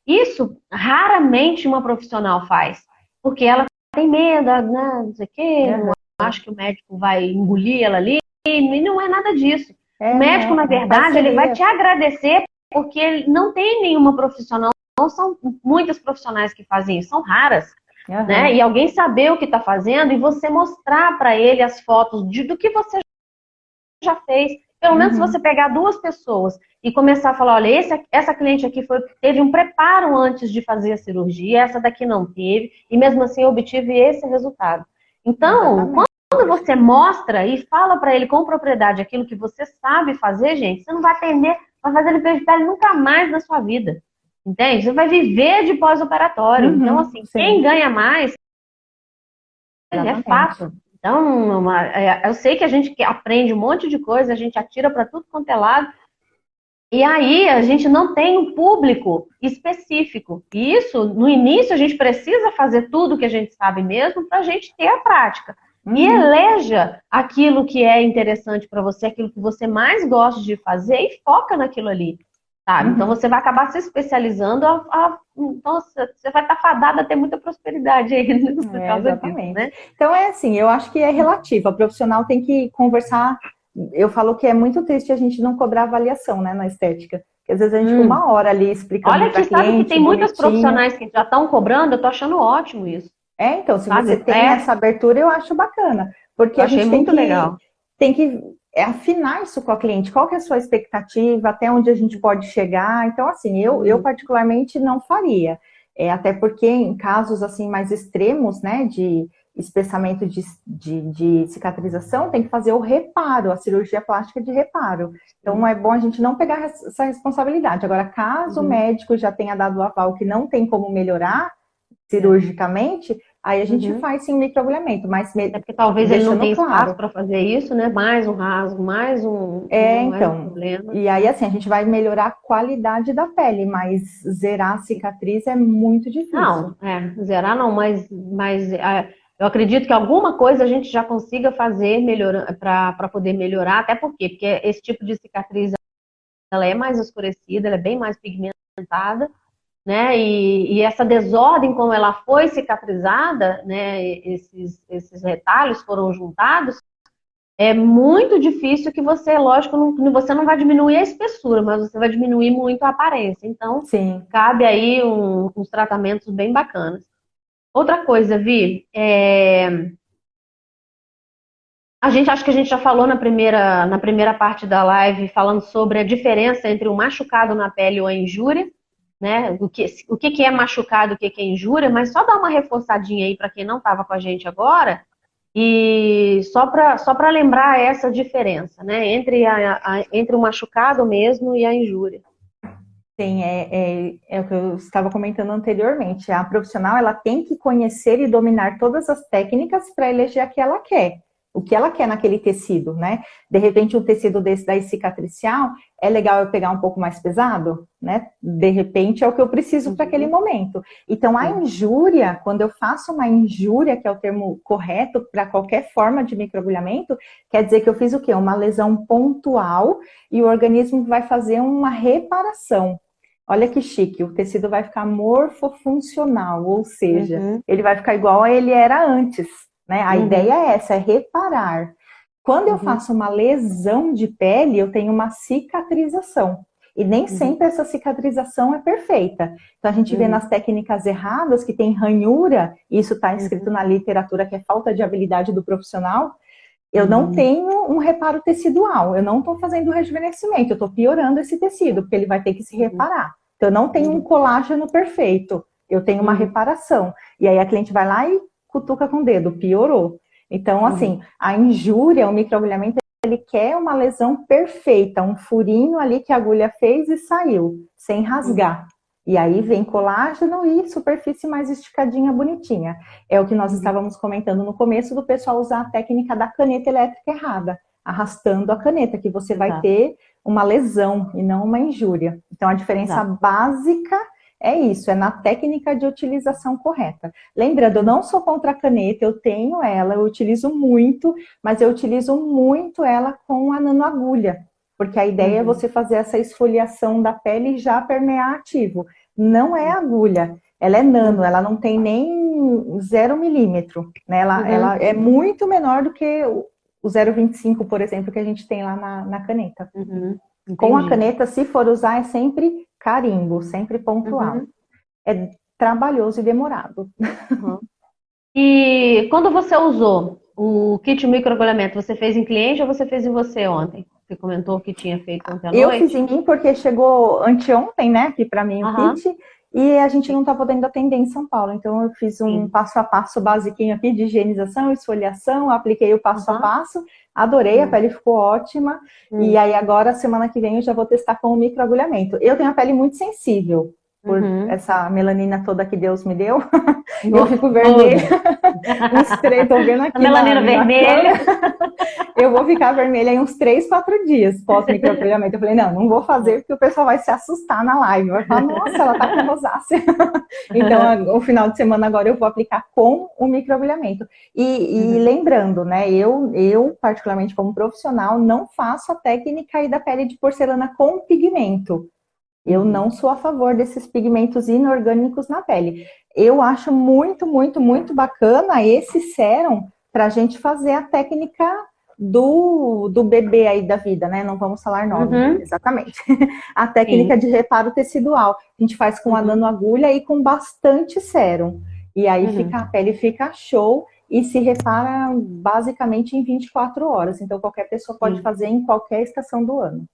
Isso raramente uma profissional faz, porque ela tem medo, né, não sei o quê, não uhum. acha que o médico vai engolir ela ali, e não é nada disso. O É, não médico, na é verdade, ele vai parceria. te agradecer porque ele não tem nenhuma profissional, não são muitas profissionais que fazem isso, são raras, né? E Uhum, alguém saber o que está fazendo e você mostrar para ele as fotos do que você já fez. Pelo menos se você uhum. pegar duas pessoas e começar a falar, olha, essa cliente aqui teve um preparo antes de fazer a cirurgia, essa daqui não teve, e mesmo assim eu obtive esse resultado. Então, Exatamente. quando você mostra e fala para ele com propriedade aquilo que você sabe fazer, gente, você não vai atender, vai fazer ele perder pele nunca mais na sua vida. Entende? Você vai viver de pós-operatório. Então, Uhum, assim, quem sim, ganha mais é exatamente. fato. Então, eu sei que a gente aprende um monte de coisa, a gente atira para tudo quanto é lado, e aí a gente não tem um público específico. E isso, no início, a gente precisa fazer tudo que a gente sabe mesmo para a gente ter a prática. E Uhum, eleja aquilo que é interessante para você, aquilo que você mais gosta de fazer e foca naquilo ali. Sabe? Então uhum. você vai acabar se especializando, então você vai estar fadada a ter muita prosperidade aí por É, causa disso, exatamente. né? Então é assim, eu acho que é relativo. A profissional tem que conversar. Eu falo que é muito triste a gente não cobrar avaliação, né, na estética. Porque às vezes a gente fica Hum. uma hora ali explicando Olha para que sabe que cliente, tem muitas bonitinho. profissionais que já estão cobrando, eu tô achando ótimo isso, É, então, se você sabe? tem essa abertura, eu acho bacana, porque Eu a achei gente muito legal. tem que afinar isso com a cliente. Qual que é a sua expectativa, até onde a gente pode chegar? Então, assim, eu Uhum. particularmente não faria. Até porque em casos assim mais extremos, né, de espessamento de cicatrização, tem que fazer o reparo, a cirurgia plástica de reparo. Então, é bom a gente não pegar essa responsabilidade. Agora, caso o Uhum. médico já tenha dado o aval que não tem como melhorar É. cirurgicamente, aí a gente Uhum. faz sim microagulhamento, mas É porque talvez ele não deixando tenha espaço claro. para fazer isso, né? Mais um rasgo, mais um Então, problema. e aí assim, a gente vai melhorar a qualidade da pele, mas zerar a cicatriz é muito difícil. Não, zerar não, eu acredito que alguma coisa a gente já consiga fazer para poder melhorar, até porque esse tipo de cicatriz ela é mais escurecida, ela é bem mais pigmentada, né? E essa desordem como ela foi cicatrizada, né? Esses retalhos foram juntados, é muito difícil que você, lógico, você não vai diminuir a espessura, mas você vai diminuir muito a aparência. Então, Sim. cabe aí uns tratamentos bem bacanas. Outra coisa, Vi, acho que a gente já falou na primeira parte da live, falando sobre a diferença entre o machucado na pele ou a injúria, né? O que é machucado, o que é injúria, mas só dar uma reforçadinha aí para quem não estava com a gente agora, e só para lembrar essa diferença, né? Entre o machucado mesmo e a injúria. Sim, é o que eu estava comentando anteriormente. A profissional, ela tem que conhecer e dominar todas as técnicas para eleger a que ela quer. O que ela quer naquele tecido, né? De repente, um tecido desse daí cicatricial, é legal eu pegar um pouco mais pesado, né? De repente, é o que eu preciso para aquele momento. Então, a injúria, quando eu faço uma injúria, que é o termo correto para qualquer forma de microagulhamento, quer dizer que eu fiz o quê? Uma lesão pontual e o organismo vai fazer uma reparação. Olha que chique, o tecido vai ficar morfofuncional, ou seja, ele vai ficar igual a ele era antes, né? A ideia é essa, é reparar. Quando eu faço uma lesão de pele, eu tenho uma cicatrização. E nem sempre essa cicatrização é perfeita. Então a gente vê nas técnicas erradas que tem ranhura, e isso está escrito na literatura que é falta de habilidade do profissional. Eu não tenho um reparo tecidual, eu não estou fazendo rejuvenescimento, eu estou piorando esse tecido, porque ele vai ter que se reparar. Então, eu não tenho um colágeno perfeito, eu tenho uma reparação. E aí a cliente vai lá e cutuca com o dedo, piorou. Então, assim, a injúria, o microagulhamento, ele quer uma lesão perfeita, um furinho ali que a agulha fez e saiu, sem rasgar. E aí vem colágeno e superfície mais esticadinha, bonitinha. É o que nós estávamos comentando no começo do pessoal usar a técnica da caneta elétrica errada, arrastando a caneta, que você vai ter uma lesão e não uma injúria. Então a diferença básica é isso, é na técnica de utilização correta. Lembrando, eu não sou contra a caneta, eu tenho ela, eu utilizo muito, mas eu utilizo muito ela com a nanoagulha. Porque a ideia é você fazer essa esfoliação da pele e já permear ativo. Não é agulha, ela é nano, ela não tem nem 0 milímetro, né? Ela é muito menor do que o 0,25, por exemplo, que a gente tem lá na caneta. Com a caneta, se for usar, é sempre carimbo, sempre pontual. É trabalhoso e demorado. E quando você usou o kit microagulhamento, você fez em cliente ou você fez em você ontem? Você comentou que tinha feito ontem à noite? Eu fiz em mim porque chegou anteontem, né, aqui para mim o kit, e a gente não tá podendo atender em São Paulo. Então eu fiz um passo a passo basiquinho aqui de higienização, esfoliação, apliquei o passo a passo, adorei, a pele ficou ótima, e aí agora, semana que vem, eu já vou testar com o microagulhamento. Eu tenho a pele muito sensível, por essa melanina toda que Deus me deu, eu fico vermelha, tô vendo aqui melanina vermelha. Eu vou ficar vermelha em uns 3, 4 dias pós-microagulhamento. Eu falei, não vou fazer porque o pessoal vai se assustar na live, vai falar, nossa, ela tá com rosácea. Então, o final de semana agora eu vou aplicar com o microagulhamento. E lembrando, né, eu, particularmente como profissional, não faço a técnica aí da pele de porcelana com pigmento. Eu não sou a favor desses pigmentos inorgânicos na pele. Eu acho muito, muito, muito bacana esse sérum para a gente fazer a técnica do bebê aí da vida, né? Não vamos falar nome, exatamente. A técnica de reparo tecidual. A gente faz com a nanoagulha e com bastante sérum. E aí a pele fica show e se repara basicamente em 24 horas. Então qualquer pessoa pode fazer em qualquer estação do ano.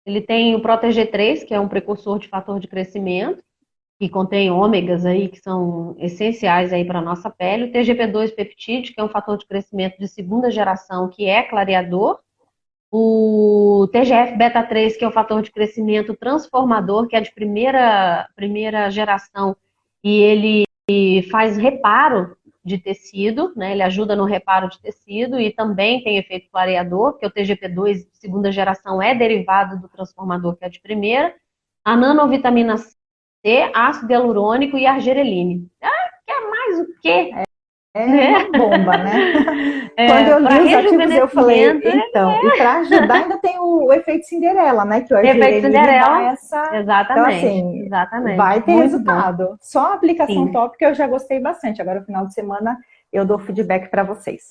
Ele tem o Protege 3, que é um precursor de fator de crescimento, que contém ômegas aí que são essenciais aí para a nossa pele. O TGP2 peptídeo, que é um fator de crescimento de segunda geração, que é clareador. O TGF beta 3, que é o fator de crescimento transformador, que é de primeira geração, e ele faz reparo de tecido, né? Ele ajuda no reparo de tecido e também tem efeito clareador, que o TGP2 de segunda geração é derivado do transformador, que é de primeira. A nanovitamina C, ácido hialurônico e argireline. Quer mais o quê? É uma bomba, né? Quando eu li os ativos, eu falei, então, e para ajudar ainda tem o efeito Cinderela, né? Que o argireline dá essa... Exatamente, então, assim, exatamente. vai ter Muito resultado. bom. Só a aplicação tópica eu já gostei bastante. Agora, no final de semana, eu dou feedback para vocês.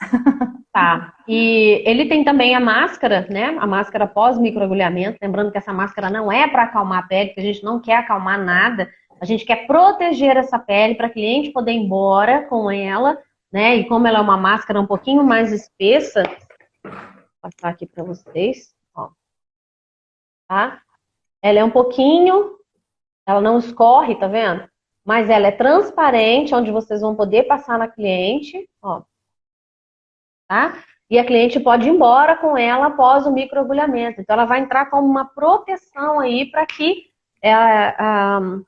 Tá. E ele tem também a máscara, né? A máscara pós-microagulhamento. Lembrando que essa máscara não é para acalmar a pele, que a gente não quer acalmar nada. A gente quer proteger essa pele para a cliente poder ir embora com ela, né? E como ela é uma máscara um pouquinho mais espessa, vou passar aqui para vocês, ó. Tá? Ela é um pouquinho, ela não escorre, tá vendo? Mas ela é transparente, onde vocês vão poder passar na cliente, ó. Tá? E a cliente pode ir embora com ela após o microagulhamento. Então ela vai entrar como uma proteção aí para que e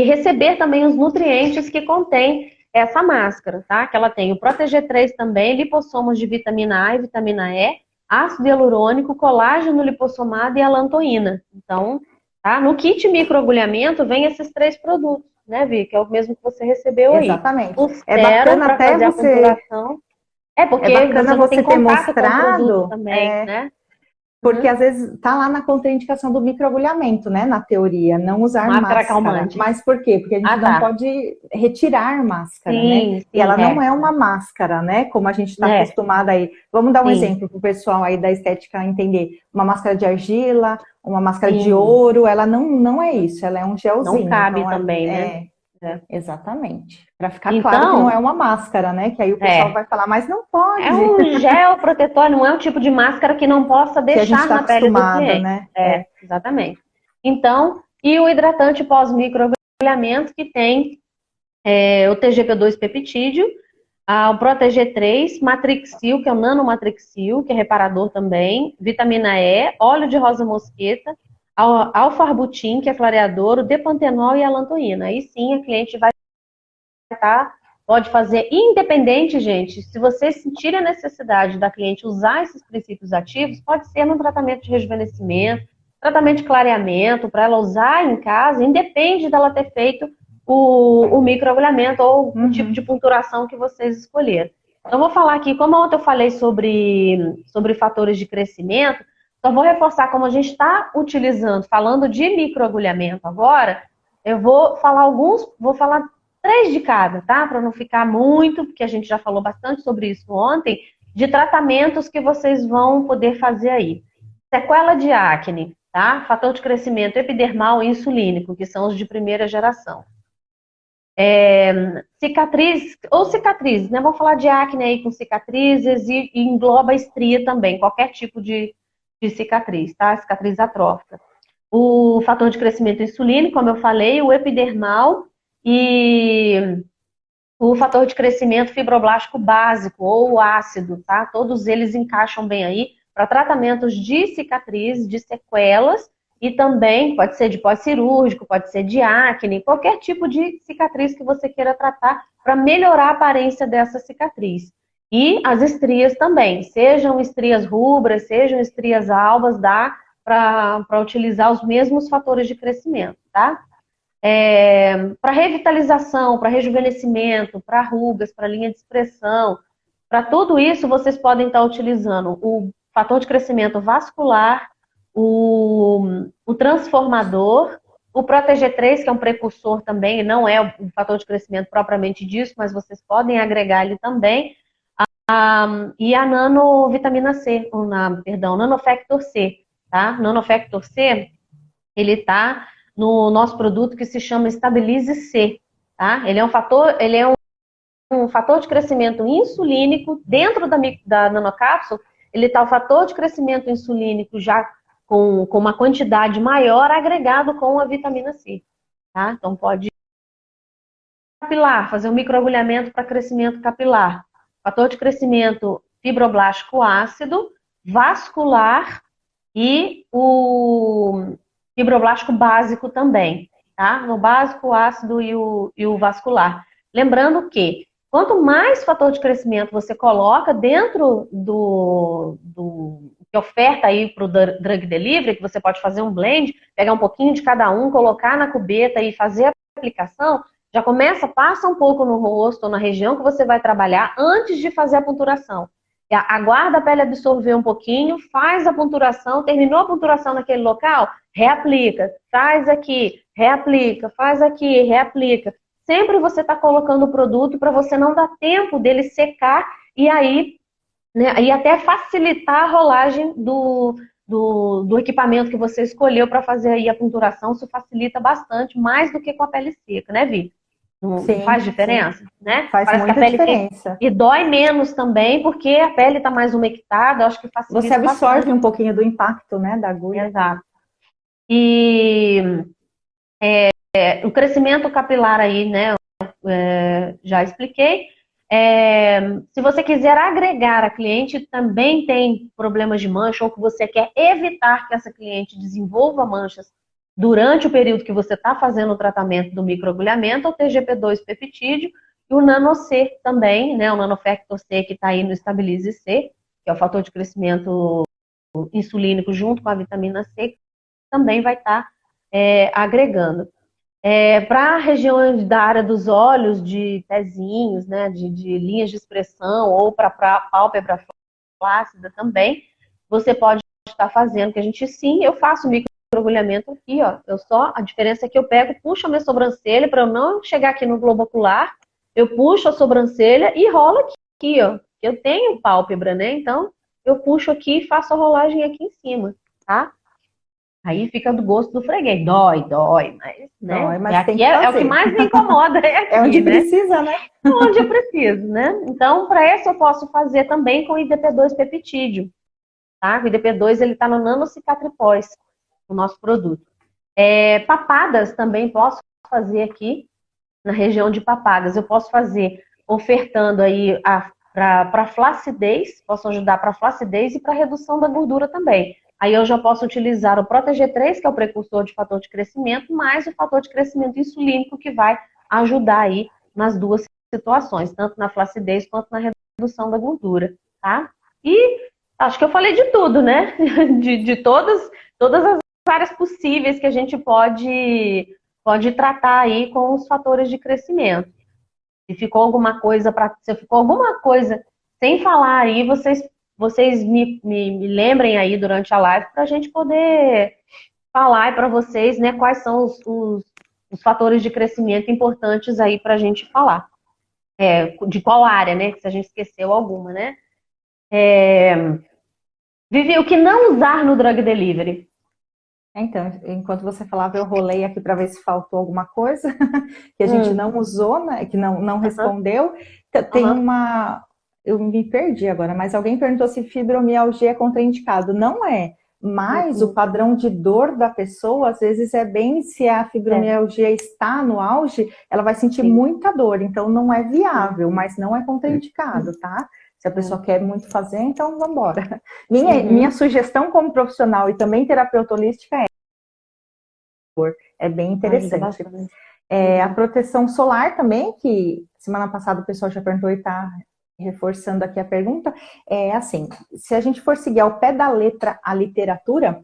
receber também os nutrientes que contém essa máscara, tá? Que ela tem o Protege3 também, lipossomos de vitamina A e vitamina E, ácido hialurônico, colágeno lipossomado e alantoína. Então, tá? No kit microagulhamento vem esses 3 produtos, né, Vi? Que é o mesmo que você recebeu aí. Exatamente. O É sérum bacana para até fazer a você, punturação. é Porque bacana você não tem você ter contato com o produto mostrado, também, né? porque às vezes está lá na contraindicação do microagulhamento, né, na teoria, não usar Máscara máscara. calmante. Mas por quê? Porque a gente Ah, não tá. pode retirar máscara, né? Sim, E sim, ela não é uma máscara, né? Como a gente está é, acostumada aí. Vamos dar um sim, exemplo para o pessoal aí da estética entender. Uma máscara de argila, uma máscara de sim. ouro, ela não é isso, ela é um Não gelzinho. cabe Então, também, né? é É. exatamente. Para ficar claro que não é Então, uma máscara, né? Que aí o pessoal é. vai falar, mas não É pode, um gel protetor, não é um tipo de máscara que não possa que a gente deixar está na pele do acostumado, cliente. né? É, exatamente. Então, e o hidratante pós-microagulhamento que tem o TGP2 peptídeo, o Protege3, Matrixil, que é o nanomatrixil, que é reparador também, vitamina E, óleo de rosa mosqueta, alfarbutin, que é clareador, o depantenol e a alantoína. Aí sim a cliente vai estar, pode fazer independente, gente. Se vocês sentirem a necessidade da cliente usar esses princípios ativos, pode ser no tratamento de rejuvenescimento, tratamento de clareamento, para ela usar em casa, independe dela ter feito o microagulhamento ou o tipo de punturação que vocês escolheram. Então, vou falar aqui, como ontem eu falei sobre fatores de crescimento, só vou reforçar como a gente está utilizando, falando de microagulhamento agora, eu vou falar 3 de cada, tá? Para não ficar muito, porque a gente já falou bastante sobre isso ontem, de tratamentos que vocês vão poder fazer aí. Sequela de acne, tá? Fator de crescimento epidermal e insulínico, que são os de primeira geração. Cicatrizes, né? Vamos falar de acne aí com cicatrizes e engloba estria também, qualquer tipo de cicatriz, tá? Cicatriz atrófica. O fator de crescimento insulínico, como eu falei, o epidermal e o fator de crescimento fibroblástico básico ou ácido, tá? Todos eles encaixam bem aí para tratamentos de cicatriz, de sequelas e também pode ser de pós-cirúrgico, pode ser de acne, qualquer tipo de cicatriz que você queira tratar para melhorar a aparência dessa cicatriz. E as estrias também, sejam estrias rubras, sejam estrias albas, dá para utilizar os mesmos fatores de crescimento, tá? Para revitalização, para rejuvenescimento, para rugas, para linha de expressão, para tudo isso vocês podem estar utilizando o fator de crescimento vascular, o transformador, o Protege3, que é um precursor também, não é o fator de crescimento propriamente disso, mas vocês podem agregar ele também, e a nanovitamina C, nanofactor C, tá? Nanofactor C, ele está no nosso produto que se chama Stabilize C, tá? Ele é um fator de crescimento insulínico dentro da nanocápsula. Ele está o fator de crescimento insulínico já com uma quantidade maior agregado com a vitamina C, tá? Então pode capilar, fazer um microagulhamento para crescimento capilar, fator de crescimento fibroblástico ácido, vascular e o fibroblástico básico também, tá? No básico, o ácido e o vascular. Lembrando que quanto mais fator de crescimento você coloca dentro do que oferta aí para o drug delivery, que você pode fazer um blend, pegar um pouquinho de cada um, colocar na cubeta e fazer a aplicação, já passa um pouco no rosto ou na região que você vai trabalhar antes de fazer a punturação. Aguarda a pele absorver um pouquinho, faz a punturação, terminou a punturação naquele local, reaplica, faz aqui, reaplica, faz aqui, reaplica. Sempre você está colocando o produto para você não dar tempo dele secar e aí, né, e até facilitar a rolagem do equipamento que você escolheu para fazer aí a punturação. Isso facilita bastante, mais do que com a pele seca, né, Vi? Não Sim, faz diferença, sim. né? Faz Parece que a muita pele fica... diferença. E dói menos também, porque a pele está mais umectada, eu acho que Você facilita absorve bastante. um pouquinho do impacto, né, da agulha. Exato. E o crescimento capilar aí, né? Já expliquei. Se você quiser agregar a cliente, também tem problemas de mancha, ou que você quer evitar que essa cliente desenvolva manchas durante o período que você está fazendo o tratamento do microagulhamento, é o TGP2 peptídeo e o NanoC também, né, o Nanofactor C que está aí no Stabilize C, que é o fator de crescimento insulínico junto com a vitamina C, que também vai estar agregando. Para regiões da área dos olhos, de pezinhos, né, de linhas de expressão, ou para pálpebra flácida também, você pode estar fazendo, que a gente sim, eu faço microagulhamento aqui, ó. A diferença é que eu pego, puxo a minha sobrancelha, para eu não chegar aqui no globo ocular, eu puxo a sobrancelha e rolo aqui, ó. Eu tenho pálpebra, né? Então, eu puxo aqui e faço a rolagem aqui em cima, tá? Aí fica do gosto do freguês. Dói, mas, né? Dói, mas Aqui tem que é o que fazer. mais me incomoda, é aqui, É onde né? precisa, né? É onde eu preciso, né? Então, para esse eu posso fazer também com IDP2 peptídeo, tá? O IDP2, ele tá no nanocicatripós, o nosso produto. Papadas também posso fazer aqui, na região de papadas. Eu posso fazer ofertando aí para flacidez, posso ajudar para flacidez e para redução da gordura também. Aí eu já posso utilizar o Protege3, que é o precursor de fator de crescimento, mais o fator de crescimento insulínico, que vai ajudar aí nas duas situações, tanto na flacidez quanto na redução da gordura, tá? E acho que eu falei de tudo, né? De todas as áreas possíveis que a gente pode tratar aí com os fatores de crescimento. Se ficou alguma coisa sem falar aí, vocês me lembrem aí durante a live para a gente poder falar para vocês, né, quais são os fatores de crescimento importantes aí para a gente falar. De qual área, né? Se a gente esqueceu alguma, né? Vivi, o que não usar no drug delivery? Então, enquanto você falava, eu rolei aqui para ver se faltou alguma coisa que a gente não usou, né, que não respondeu. Tem uma... Eu me perdi agora, mas alguém perguntou se fibromialgia é contraindicado. Não é, mas o padrão de dor da pessoa, às vezes se a fibromialgia está no auge, ela vai sentir muita dor, então não é viável, mas não é contraindicado, tá? Se a pessoa quer muito fazer, então vamos embora. Minha sugestão como profissional e também terapeuta holística é bem interessante. A proteção solar também, que semana passada o pessoal já perguntou e está reforçando aqui a pergunta, assim, se a gente for seguir ao pé da letra a literatura,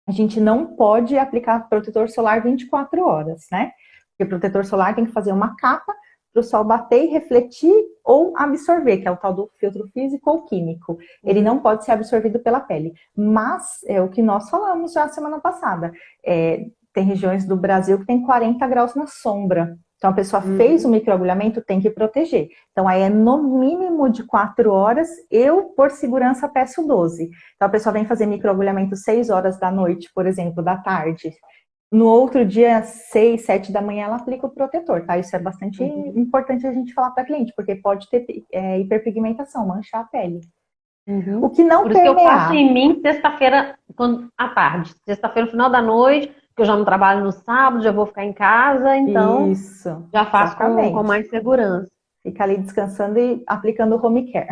a gente não pode aplicar protetor solar 24 horas, né? Porque protetor solar tem que fazer uma capa para o sol bater e refletir ou absorver, que é o tal do filtro físico ou químico. Ele não pode ser absorvido pela pele. Mas é o que nós falamos já semana passada. Tem regiões do Brasil que tem 40 graus na sombra. Então, a pessoa fez o microagulhamento, tem que proteger. Então, aí é no mínimo de 4 horas, eu, por segurança, peço 12. Então, a pessoa vem fazer microagulhamento 6 horas da noite, por exemplo, da tarde. No outro dia, 6, 7 da manhã, ela aplica o protetor, tá? Isso é bastante importante a gente falar para cliente, porque pode ter hiperpigmentação, manchar a pele. O que não Por isso permear... que eu faço em mim sexta-feira à tarde. Sexta-feira, no final da noite, que eu já não trabalho no sábado, já vou ficar em casa, então Isso, já faço com mais segurança. Fica ali descansando e aplicando o home care.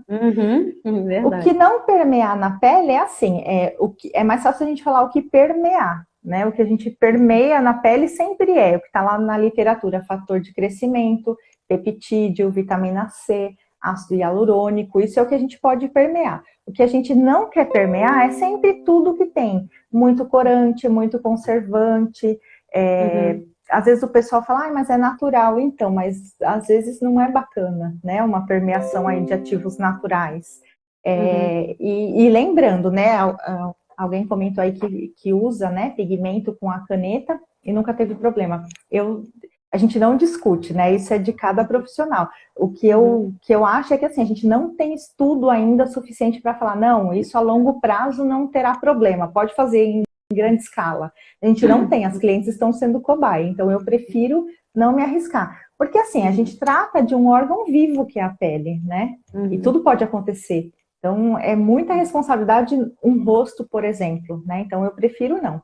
Verdade. O que não permear na pele é assim, é mais fácil a gente falar o que permear, né? O que a gente permeia na pele sempre o que está lá na literatura, fator de crescimento, peptídeo, vitamina C, ácido hialurônico, isso é o que a gente pode permear. O que a gente não quer permear é sempre tudo que tem muito corante, muito conservante. Às vezes o pessoal fala, mas é natural, então, mas às vezes não é bacana, né? Uma permeação aí de ativos naturais. E lembrando, né? Alguém comentou aí que usa, né, pigmento com a caneta e nunca teve problema. A gente não discute, né? Isso é de cada profissional. O que eu acho é que assim, a gente não tem estudo ainda suficiente para falar, não, isso a longo prazo não terá problema, pode fazer em grande escala. A gente não tem, as clientes estão sendo cobaia, então eu prefiro não me arriscar. Porque assim, a gente trata de um órgão vivo que é a pele, né? E tudo pode acontecer. Então, é muita responsabilidade um rosto, por exemplo, né? Então, eu prefiro não.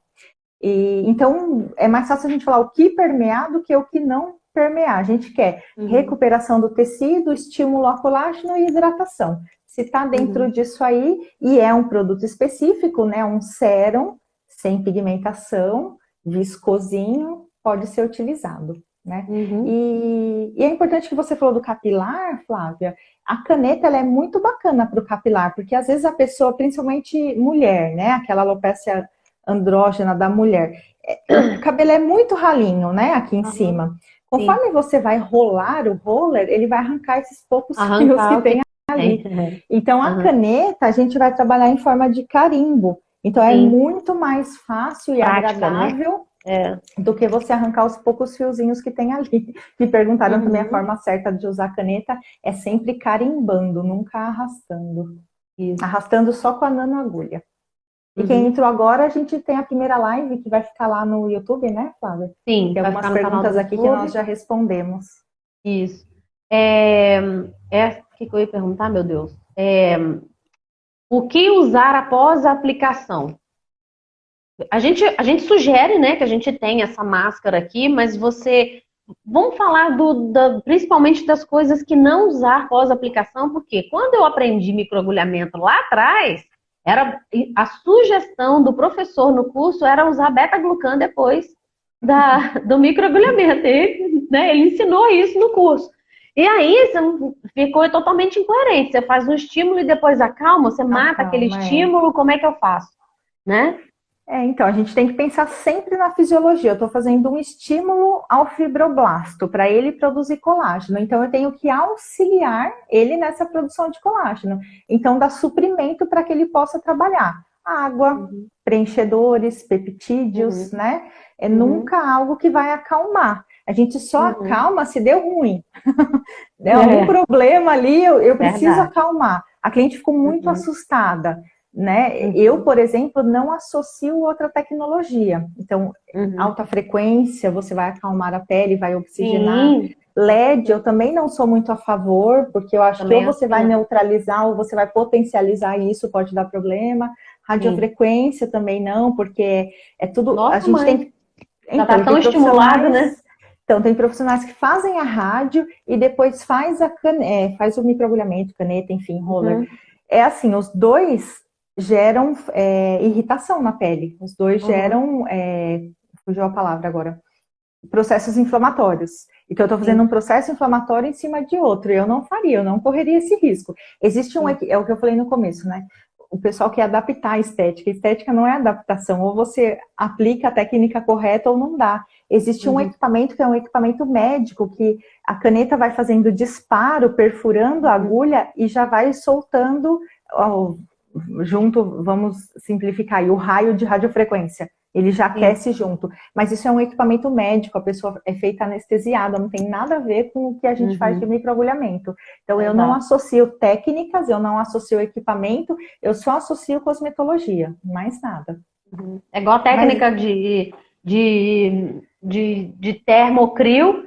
Então, é mais fácil a gente falar o que permear do que o que não permear. A gente quer recuperação do tecido, estímulo a colágeno e hidratação. Se está dentro disso aí, e é um produto específico, né? Um sérum sem pigmentação, viscosinho, pode ser utilizado, né? Uhum. E é importante que você falou do capilar, Flávia. A caneta ela é muito bacana para o capilar, porque às vezes a pessoa, principalmente mulher, né? Aquela alopecia andrógena da mulher, o cabelo é muito ralinho, né? Aqui em Aham. cima. Sim. Conforme você vai rolar o roller, ele vai arrancar esses poucos fios que Arrancar o que tem tem. ali. Então, a Aham. caneta, a gente vai trabalhar em forma de carimbo. Então, é Sim. muito mais fácil e Prática, né? agradável É. do que você arrancar os poucos fiozinhos que tem ali. Me perguntaram também a Uhum. forma certa de usar a caneta, é sempre carimbando, nunca arrastando. Isso. Arrastando só com a nanoagulha. E quem Uhum. entrou agora, a gente tem a primeira live que vai ficar lá no YouTube, né, Flávia? Sim, Tem vai algumas ficar no canal do perguntas aqui que nós YouTube. já respondemos. Isso. É, o que eu ia perguntar, meu Deus? O que usar após a aplicação? A gente sugere, né, que a gente tenha essa máscara aqui, mas vamos falar principalmente das coisas que não usar após a aplicação, porque quando eu aprendi microagulhamento lá atrás, a sugestão do professor no curso era usar beta-glucan depois do microagulhamento. Né, ele ensinou isso no curso. E aí você ficou totalmente incoerente. Você faz um estímulo e depois acalma, você mata aquele Calma, é. estímulo, como é que eu faço? Né? Então, a gente tem que pensar sempre na fisiologia. Eu estou fazendo um estímulo ao fibroblasto para ele produzir colágeno. Então, eu tenho que auxiliar ele nessa produção de colágeno. Então, dar suprimento para que ele possa trabalhar. Água, Uhum. preenchedores, peptídeos, Uhum. né? É Uhum. nunca algo que vai acalmar. A gente só Uhum. acalma se deu ruim. Né? Algum É, problema ali, eu preciso verdade. acalmar. A cliente ficou muito Uhum. assustada. Né? Eu, Uhum. por exemplo, não associo outra tecnologia. Então, Uhum. alta frequência, você vai acalmar a pele, vai oxigenar. Sim, com LED, eu certeza. também não sou muito a favor, porque eu acho que ou Também acho você que vai não. neutralizar ou você vai potencializar e isso pode dar problema. Sim. Radiofrequência também não, porque é tudo. A Nossa, gente tem mãe, que. já Então, tá e tão tem estimulado, profissionais. né? Então, tem profissionais que fazem a rádio e depois faz o microagulhamento, caneta, enfim, roller. Uhum. É assim, os dois geram irritação na pele. Os dois Uhum. geram, fugiu a palavra agora, processos inflamatórios. Então, eu estou fazendo Sim, um processo inflamatório em cima de outro. Eu não faria, eu não correria esse risco. Existe sim. é o que eu falei no começo, né? O pessoal quer adaptar a estética. Estética não é adaptação. Ou você aplica a técnica correta ou não dá. Existe um Uhum. equipamento que é um equipamento médico, que a caneta vai fazendo disparo, perfurando a Uhum. agulha e já vai soltando, ó, junto, vamos simplificar aí, o raio de radiofrequência. Ele já Sim, aquece junto. Mas isso é um equipamento médico, a pessoa é feita anestesiada, não tem nada a ver com o que a gente faz de uhum. microagulhamento. Então, eu não Exato. associo técnicas, eu não associo equipamento, eu só associo cosmetologia, mais nada. Uhum. É igual a Mas, técnica de termocrio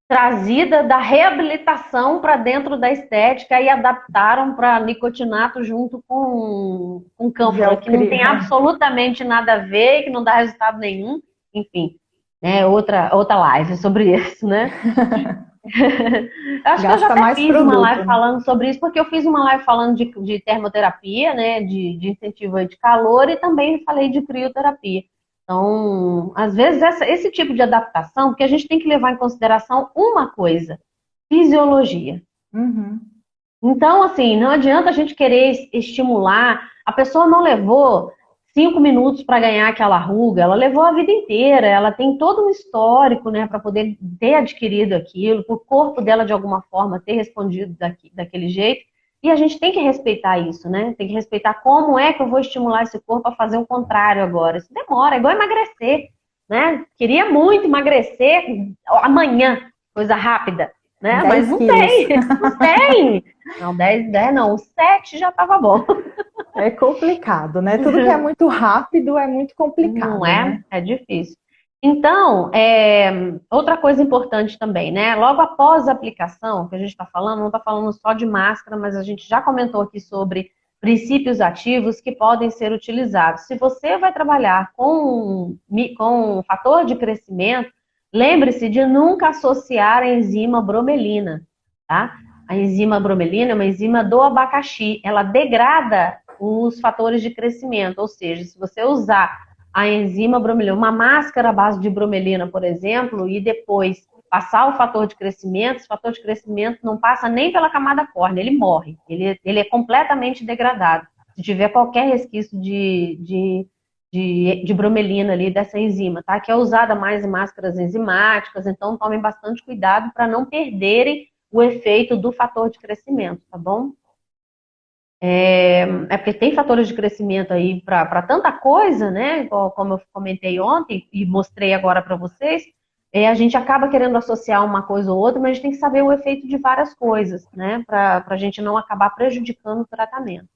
trazida da reabilitação para dentro da estética e adaptaram para nicotinato junto com cânfora, gel que não tem cria, absolutamente nada a ver, que não dá resultado nenhum. Enfim, é outra live sobre isso, né? Eu acho que eu já gasta até mais fiz uma live produto, né? falando sobre isso, porque eu fiz uma live falando de termoterapia, né, de incentivo de calor, e também falei de crioterapia. Então, às vezes, esse tipo de adaptação, porque a gente tem que levar em consideração uma coisa: fisiologia. Uhum. Então, assim, não adianta a gente querer estimular. A pessoa não levou 5 minutos para ganhar aquela ruga, ela levou a vida inteira. Ela tem todo um histórico, né, para poder ter adquirido aquilo, para o corpo dela, de alguma forma, ter respondido daquele jeito. E a gente tem que respeitar isso, né? Tem que respeitar como é que eu vou estimular esse corpo a fazer o contrário agora. Isso demora, é igual emagrecer, né? Queria muito emagrecer amanhã, coisa rápida, né? Mas 10 não quilos. tem, não tem. Não, 10 não, o 7 já estava bom. É complicado, né? Tudo que é muito rápido é muito Não complicado, é? né? É difícil. Então, outra coisa importante também, né? Logo após a aplicação, que a gente está falando, não está falando só de máscara, mas a gente já comentou aqui sobre princípios ativos que podem ser utilizados. Se você vai trabalhar com fator de crescimento, lembre-se de nunca associar a enzima bromelina, tá? A enzima bromelina é uma enzima do abacaxi. Ela degrada os fatores de crescimento, ou seja, se você usar a enzima bromelina. Uma máscara à base de bromelina, por exemplo, e depois passar o fator de crescimento, esse fator de crescimento não passa nem pela camada córnea, ele morre, ele é completamente degradado. Se tiver qualquer resquício de bromelina ali dessa enzima, tá? Que é usada mais em máscaras enzimáticas, então tomem bastante cuidado para não perderem o efeito do fator de crescimento, tá bom? É porque tem fatores de crescimento aí para tanta coisa, né? Como eu comentei ontem e mostrei agora para vocês, a gente acaba querendo associar uma coisa ou outra, mas a gente tem que saber o efeito de várias coisas, né? Para a gente não acabar prejudicando o tratamento.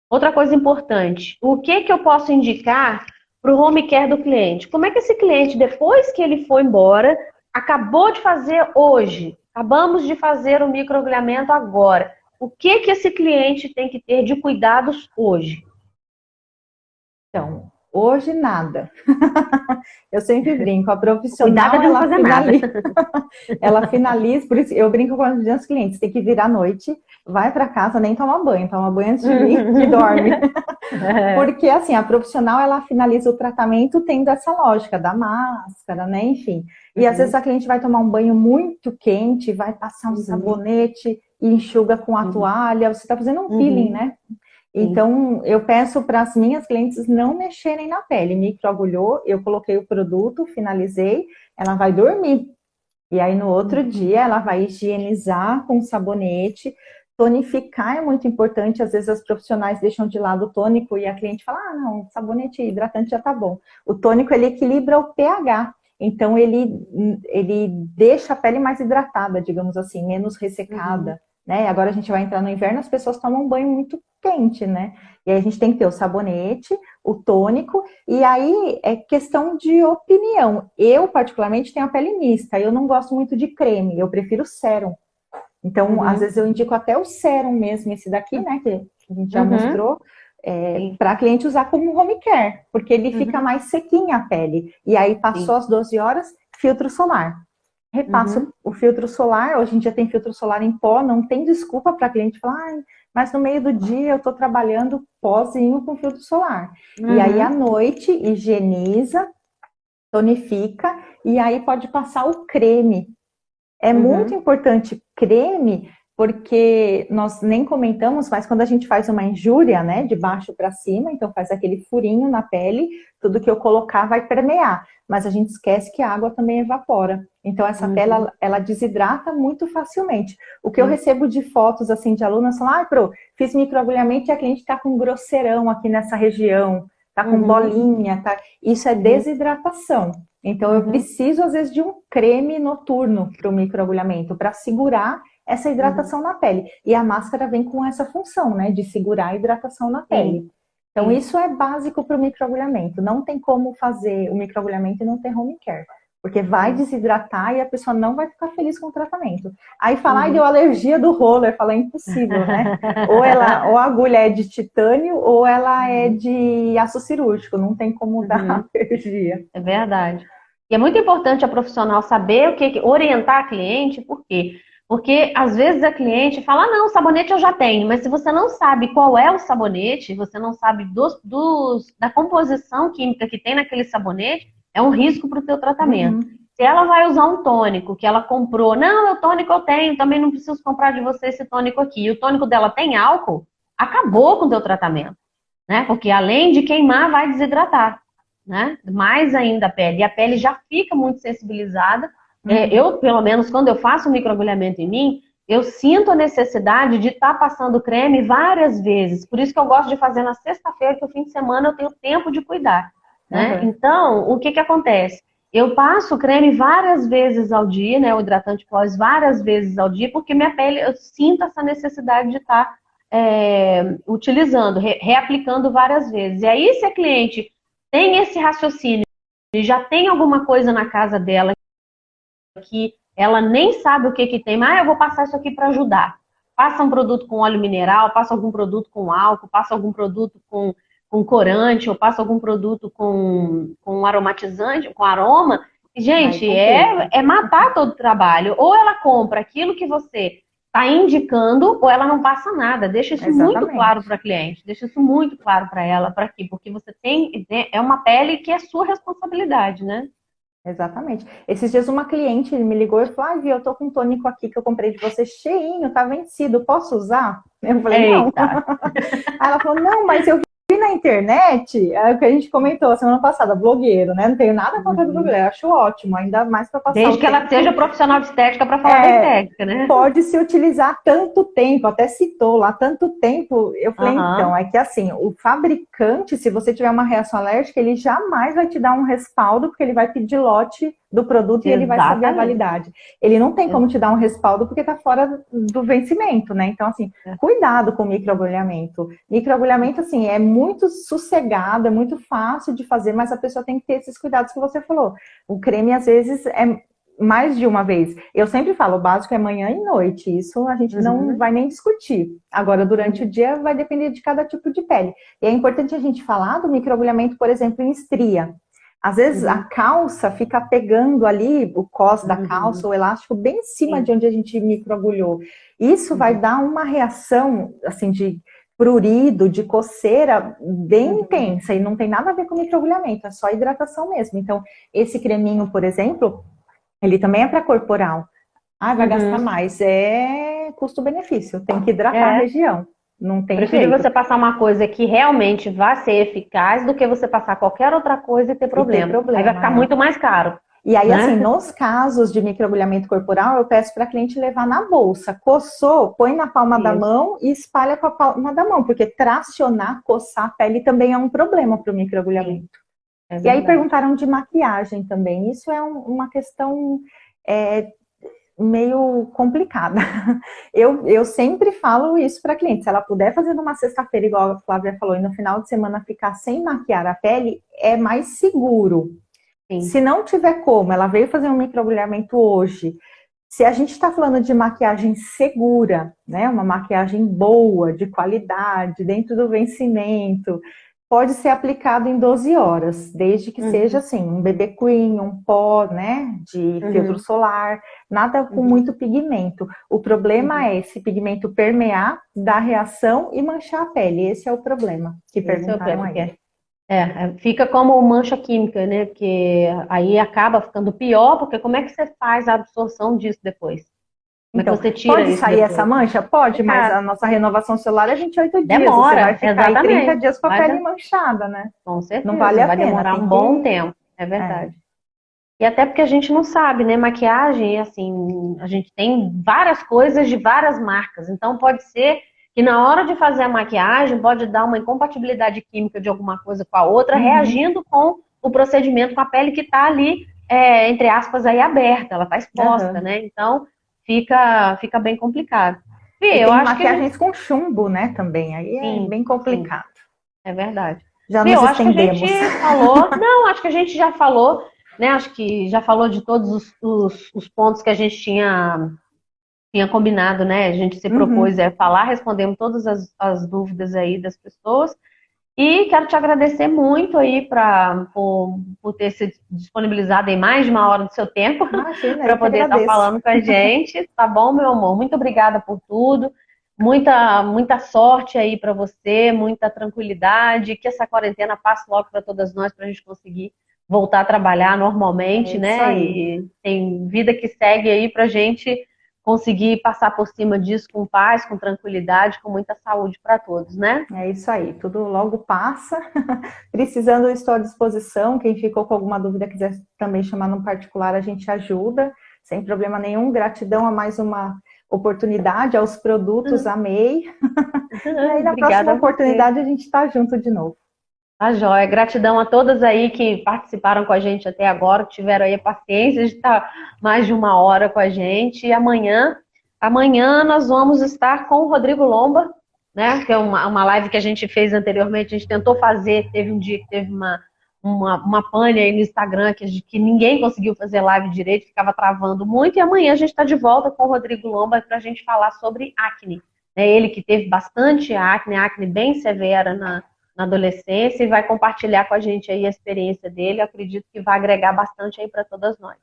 Outra coisa importante, o que eu posso indicar para o home care do cliente? Como é que esse cliente, depois que ele foi embora, acabou de fazer hoje, acabamos de fazer o microagulhamento agora, o que esse cliente tem que ter de cuidados hoje? Então, hoje nada. Eu sempre brinco, a profissional, Cuidado de não fazer finaliza, nada. ela finaliza, por isso eu brinco com os meus clientes, tem que vir à noite, vai para casa, nem toma banho antes de vir e dorme. Porque assim, a profissional, ela finaliza o tratamento tendo essa lógica da máscara, né, enfim. E às vezes a cliente vai tomar um banho muito quente, vai passar um sabonete e enxuga com a toalha, você está fazendo um peeling, né? Então, eu peço para as minhas clientes não mexerem na pele. Microagulhou, eu coloquei o produto, finalizei, ela vai dormir. E aí, no outro dia, ela vai higienizar com sabonete. Tonificar é muito importante. Às vezes, as profissionais deixam de lado o tônico e a cliente fala, ah, não, sabonete hidratante já tá bom. O tônico, ele equilibra o pH. Então, ele deixa a pele mais hidratada, digamos assim, menos ressecada. Né? Agora a gente vai entrar no inverno, as pessoas tomam um banho muito quente, né? E aí a gente tem que ter o sabonete, o tônico, e aí é questão de opinião. Eu, particularmente, tenho a pele mista, eu não gosto muito de creme, eu prefiro sérum. Então, às vezes eu indico até o sérum mesmo, esse daqui, né, que a gente já mostrou, para a cliente usar como home care, porque ele fica mais sequinho a pele. E aí passou as 12 horas, filtro solar. Repasso o filtro solar, hoje em dia tem filtro solar em pó, não tem desculpa para a cliente falar, ah, mas no meio do dia eu estou trabalhando pozinho com filtro solar. E aí à noite higieniza, tonifica e aí pode passar o creme. É muito importante creme, porque nós nem comentamos, mas quando a gente faz uma injúria, né, de baixo para cima, então faz aquele furinho na pele, tudo que eu colocar vai permear, mas a gente esquece que a água também evapora. Então essa pele, ela desidrata muito facilmente. O que eu recebo de fotos, assim, de alunas, falam, ah, Pro, fiz microagulhamento e a cliente tá com grosseirão aqui nessa região, tá com bolinha, tá? Isso é desidratação. Então, eu preciso, às vezes, de um creme noturno para o microagulhamento, para segurar essa hidratação na pele. E a máscara vem com essa função, né, de segurar a hidratação na pele. Então, isso é básico para o microagulhamento. Não tem como fazer o microagulhamento e não ter home care. Porque vai desidratar e a pessoa não vai ficar feliz com o tratamento. Aí falar, deu alergia do roller, fala, é impossível, né? Ou a agulha é de titânio ou ela é de aço cirúrgico, não tem como dar alergia. É verdade. E é muito importante a profissional saber orientar a cliente, por quê? Porque às vezes a cliente fala, não, sabonete eu já tenho, mas se você não sabe qual é o sabonete, você não sabe da composição química que tem naquele sabonete, é um risco para o teu tratamento. Se ela vai usar um tônico que ela comprou, não, o tônico eu tenho, também não preciso comprar de você esse tônico aqui, e o tônico dela tem álcool, acabou com o teu tratamento, né? Porque além de queimar, vai desidratar, né? Mais ainda a pele, e a pele já fica muito sensibilizada. Eu, pelo menos, quando eu faço um microagulhamento em mim, eu sinto a necessidade de estar passando creme várias vezes. Por isso que eu gosto de fazer na sexta-feira, que o fim de semana eu tenho tempo de cuidar, né? Então, o que acontece? Eu passo creme várias vezes ao dia, né? O hidratante pós várias vezes ao dia, porque minha pele, eu sinto essa necessidade de estar utilizando, reaplicando várias vezes. E aí, se a cliente tem esse raciocínio e já tem alguma coisa na casa dela que ela nem sabe o que tem, mas eu vou passar isso aqui para ajudar. Passa um produto com óleo mineral, passa algum produto com álcool, passa algum produto com corante, ou passa algum produto com aromatizante, com aroma. Gente, é matar todo o trabalho. Ou ela compra aquilo que você está indicando ou ela não passa nada. Deixa isso muito claro para a cliente, deixa isso muito claro para ela. Para quê? Porque você tem, é uma pele que é sua responsabilidade, né? Exatamente. Esses dias uma cliente me ligou e falou, Vi, eu tô com um tônico aqui que eu comprei de você cheinho, tá vencido, posso usar? Eu falei, não. Aí ela falou, não, mas eu vi na internet, é o que a gente comentou semana passada, blogueiro, né? Não tenho nada contra blogueiro, eu acho ótimo, ainda mais para passar desde que ela seja profissional de estética para falar da técnica, né? Pode se utilizar tanto tempo, até citou lá, tanto tempo. Eu falei, então, é que assim, o fabricante, se você tiver uma reação alérgica, ele jamais vai te dar um respaldo, porque ele vai pedir lote do produto e ele vai saber a validade. Ele não tem como te dar um respaldo porque está fora do vencimento, né? Então, assim, cuidado com o microagulhamento. Microagulhamento, assim, é muito sossegado, é muito fácil de fazer, mas a pessoa tem que ter esses cuidados que você falou. O creme, às vezes, é mais de uma vez. Eu sempre falo, o básico é manhã e noite. Isso a gente não vai nem discutir. Agora, durante o dia, vai depender de cada tipo de pele. E é importante a gente falar do microagulhamento, por exemplo, em estria. Às vezes a calça fica pegando ali, o cos da calça, o elástico, bem em cima de onde a gente microagulhou. Isso vai dar uma reação, assim, de prurido, de coceira bem intensa. E não tem nada a ver com microagulhamento, é só hidratação mesmo. Então, esse creminho, por exemplo, ele também é para corporal. Vai gastar mais. É custo-benefício. Tem que hidratar a região. Não tem Prefiro jeito. você passar uma coisa que realmente vai ser eficaz do que você passar qualquer outra coisa e ter problema. Aí vai ficar muito mais caro. E aí, assim, nos casos de microagulhamento corporal, eu peço para a cliente levar na bolsa. Coçou, põe na palma da mão e espalha com a palma da mão. Porque tracionar, coçar a pele também é um problema para o microagulhamento. E aí perguntaram de maquiagem também. Isso é uma questão meio complicada. Eu sempre falo isso para cliente. Se ela puder fazer numa sexta-feira, igual a Flávia falou, e no final de semana ficar sem maquiar a pele, é mais seguro. Sim. Se não tiver como, ela veio fazer um microagulhamento hoje. Se a gente está falando de maquiagem segura, né, uma maquiagem boa, de qualidade, dentro do vencimento, pode ser aplicado em 12 horas, desde que seja assim, um BB cream, um pó, né, de filtro solar, nada com muito pigmento. O problema é esse pigmento permear, dar reação e manchar a pele. Esse é o problema que perguntaram aí. Fica como mancha química, né? Porque aí acaba ficando pior, porque como é que você faz a absorção disso depois? Como então, é que você tira pode isso sair depois? essa mancha? Pode, mas a nossa renovação celular é 28 dias. Demora, você vai ficar aí 30 dias com a pele manchada, né? Com certeza, não vale a vai pena. demorar um bom tempo, é verdade. E até porque a gente não sabe, né? Maquiagem, assim, a gente tem várias coisas de várias marcas. Então pode ser que na hora de fazer a maquiagem pode dar uma incompatibilidade química de alguma coisa com a outra, reagindo com o procedimento com a pele que está ali, entre aspas, aí aberta, ela está exposta, né? Então fica bem complicado. E eu tem acho maquiagens com chumbo, né, também. Aí é bem complicado. Sim. É verdade. Já nos estendemos. Acho que a gente falou. Não, acho que a gente já falou, né? Acho que já falou de todos os pontos que a gente tinha combinado, né? A gente se propôs falar, respondemos todas as dúvidas aí das pessoas. E quero te agradecer muito aí por ter se disponibilizado em mais de uma hora do seu tempo para poder estar falando com a gente. Tá bom, meu amor? Muito obrigada por tudo. Muita sorte aí para você, muita tranquilidade, que essa quarentena passe logo para todas nós, para a gente conseguir voltar a trabalhar normalmente, né? E tem vida que segue aí para a gente conseguir passar por cima disso com paz, com tranquilidade, com muita saúde para todos, né? É isso aí, tudo logo passa. Precisando, eu estou à disposição. Quem ficou com alguma dúvida, quiser também chamar no particular, a gente ajuda, sem problema nenhum. Gratidão a mais uma oportunidade, aos produtos, amei. E aí, na próxima oportunidade, a gente está junto de novo. Tá joia. Gratidão a todas aí que participaram com a gente até agora, que tiveram aí a paciência de estar mais de uma hora com a gente. E amanhã nós vamos estar com o Rodrigo Lomba, né? Que é uma live que a gente fez anteriormente, a gente tentou fazer, teve um dia que teve uma pane aí no Instagram, que ninguém conseguiu fazer live direito, ficava travando muito, e amanhã a gente está de volta com o Rodrigo Lomba para a gente falar sobre acne. Ele que teve bastante acne bem severa na adolescência, e vai compartilhar com a gente aí a experiência dele. Eu acredito que vai agregar bastante aí para todas nós.